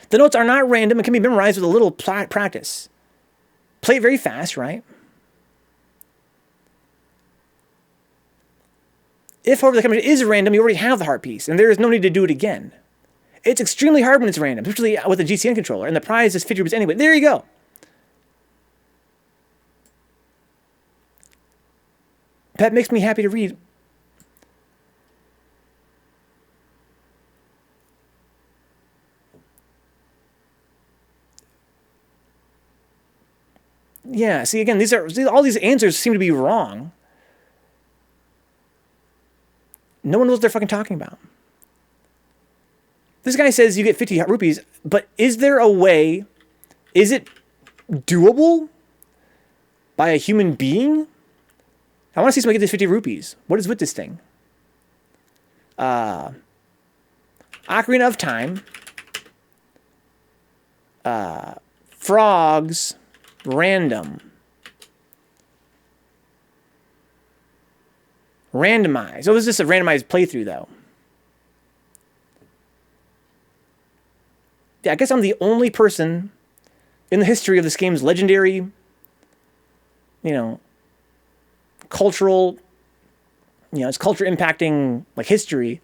The notes are not random and can be memorized with a little practice. Play it very fast, right? If, however, the combination is random, you already have the heart piece, and there is no need to do it again. It's extremely hard when it's random, especially with a GCN controller, and the prize is 50 rupees anyway. There you go. That makes me happy to read. Yeah, see, again, all these answers seem to be wrong. No one knows what they're fucking talking about. This guy says you get 50 rupees, but is there a way, is it doable by a human being? I want to see somebody get this 50 rupees. What is with this thing? Ocarina of Time. Frogs. Random. Randomized. Oh, is this a randomized playthrough, though? Yeah, I guess I'm the only person in the history of this game's legendary, cultural, its culture impacting, history,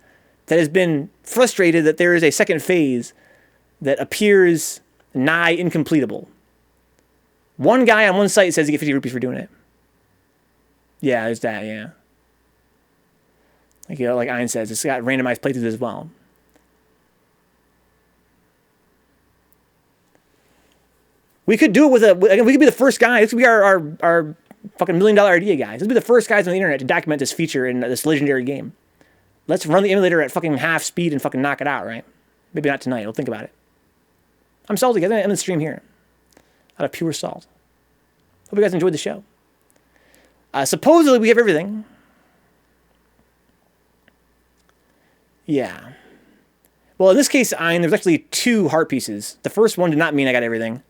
that has been frustrated that there is a second phase that appears nigh incompletable. One guy on one site says you get 50 rupees for doing it. Yeah, there's that, yeah. Like, you know, like Ein says, it's got randomized playthroughs as well. We could do it with we could be the first guy. This could be our fucking $1 million idea, guys. This would be the first guys on the internet to document this feature in this legendary game. Let's run the emulator at fucking half speed and fucking knock it out, right? Maybe not tonight. We'll think about it. I'm salty. I'm going to end the stream here. Out of pure salt. Hope you guys enjoyed the show. Supposedly we have everything. Yeah. Well, in this case, Ein, there's actually 2 heart pieces. The first one did not mean I got everything.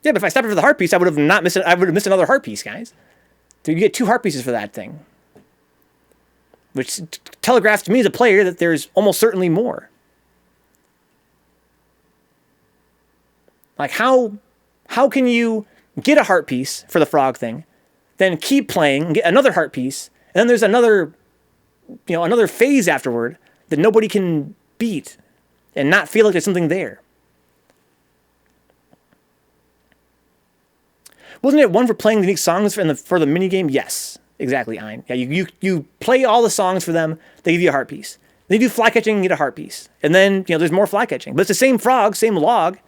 Yeah, but if I stopped it for the heart piece, I would have missed another heart piece, guys. So you get 2 heart pieces for that thing. Which telegraphs to me as a player that there's almost certainly more. Like, how can you get a heart piece for the frog thing, then keep playing and get another heart piece, and then there's another phase afterward that nobody can beat and not feel like there's something there? Wasn't it one for playing the unique songs for the minigame? Yes, exactly, Ein. Yeah, you play all the songs for them, they give you a heart piece. Then you do fly catching and get a heart piece. And then, there's more fly catching. But it's the same frog, same log,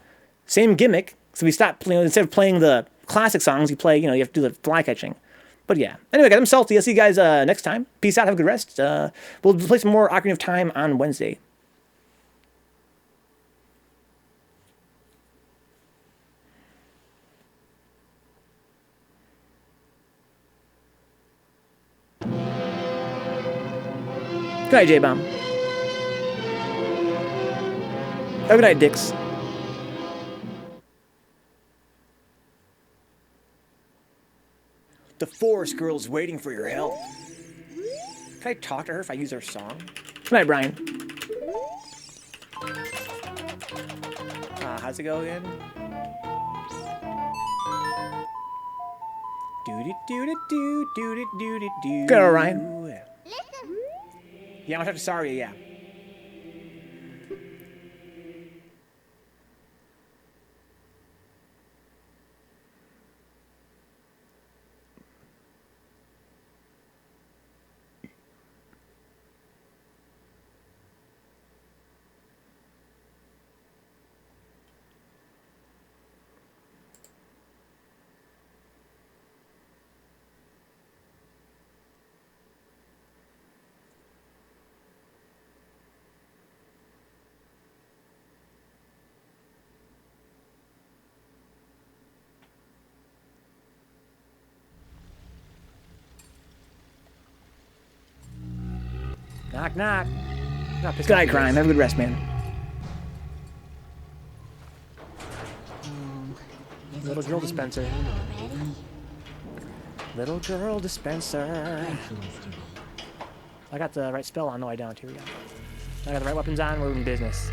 same gimmick. So we stop, instead of playing the classic songs, you play, you have to do the fly catching. But yeah. Anyway, guys, I'm salty. I'll see you guys next time. Peace out. Have a good rest. We'll play some more Ocarina of Time on Wednesday. Good night, J-Bomb. Have a good night, Dix. The forest girl's waiting for your help. Can I talk to her if I use her song? Good night, Brian. How's it go again? Do-do-do-do-do-do-do-do-do. Good, Ryan. Yeah, I'm gonna talk to Saria, yeah. Knock, knock. Good night, Crime. Have a good rest, man. Little girl dispenser. Little girl dispenser. I got the right spell on the way down. Here we go. I got the right weapons on. We're in business.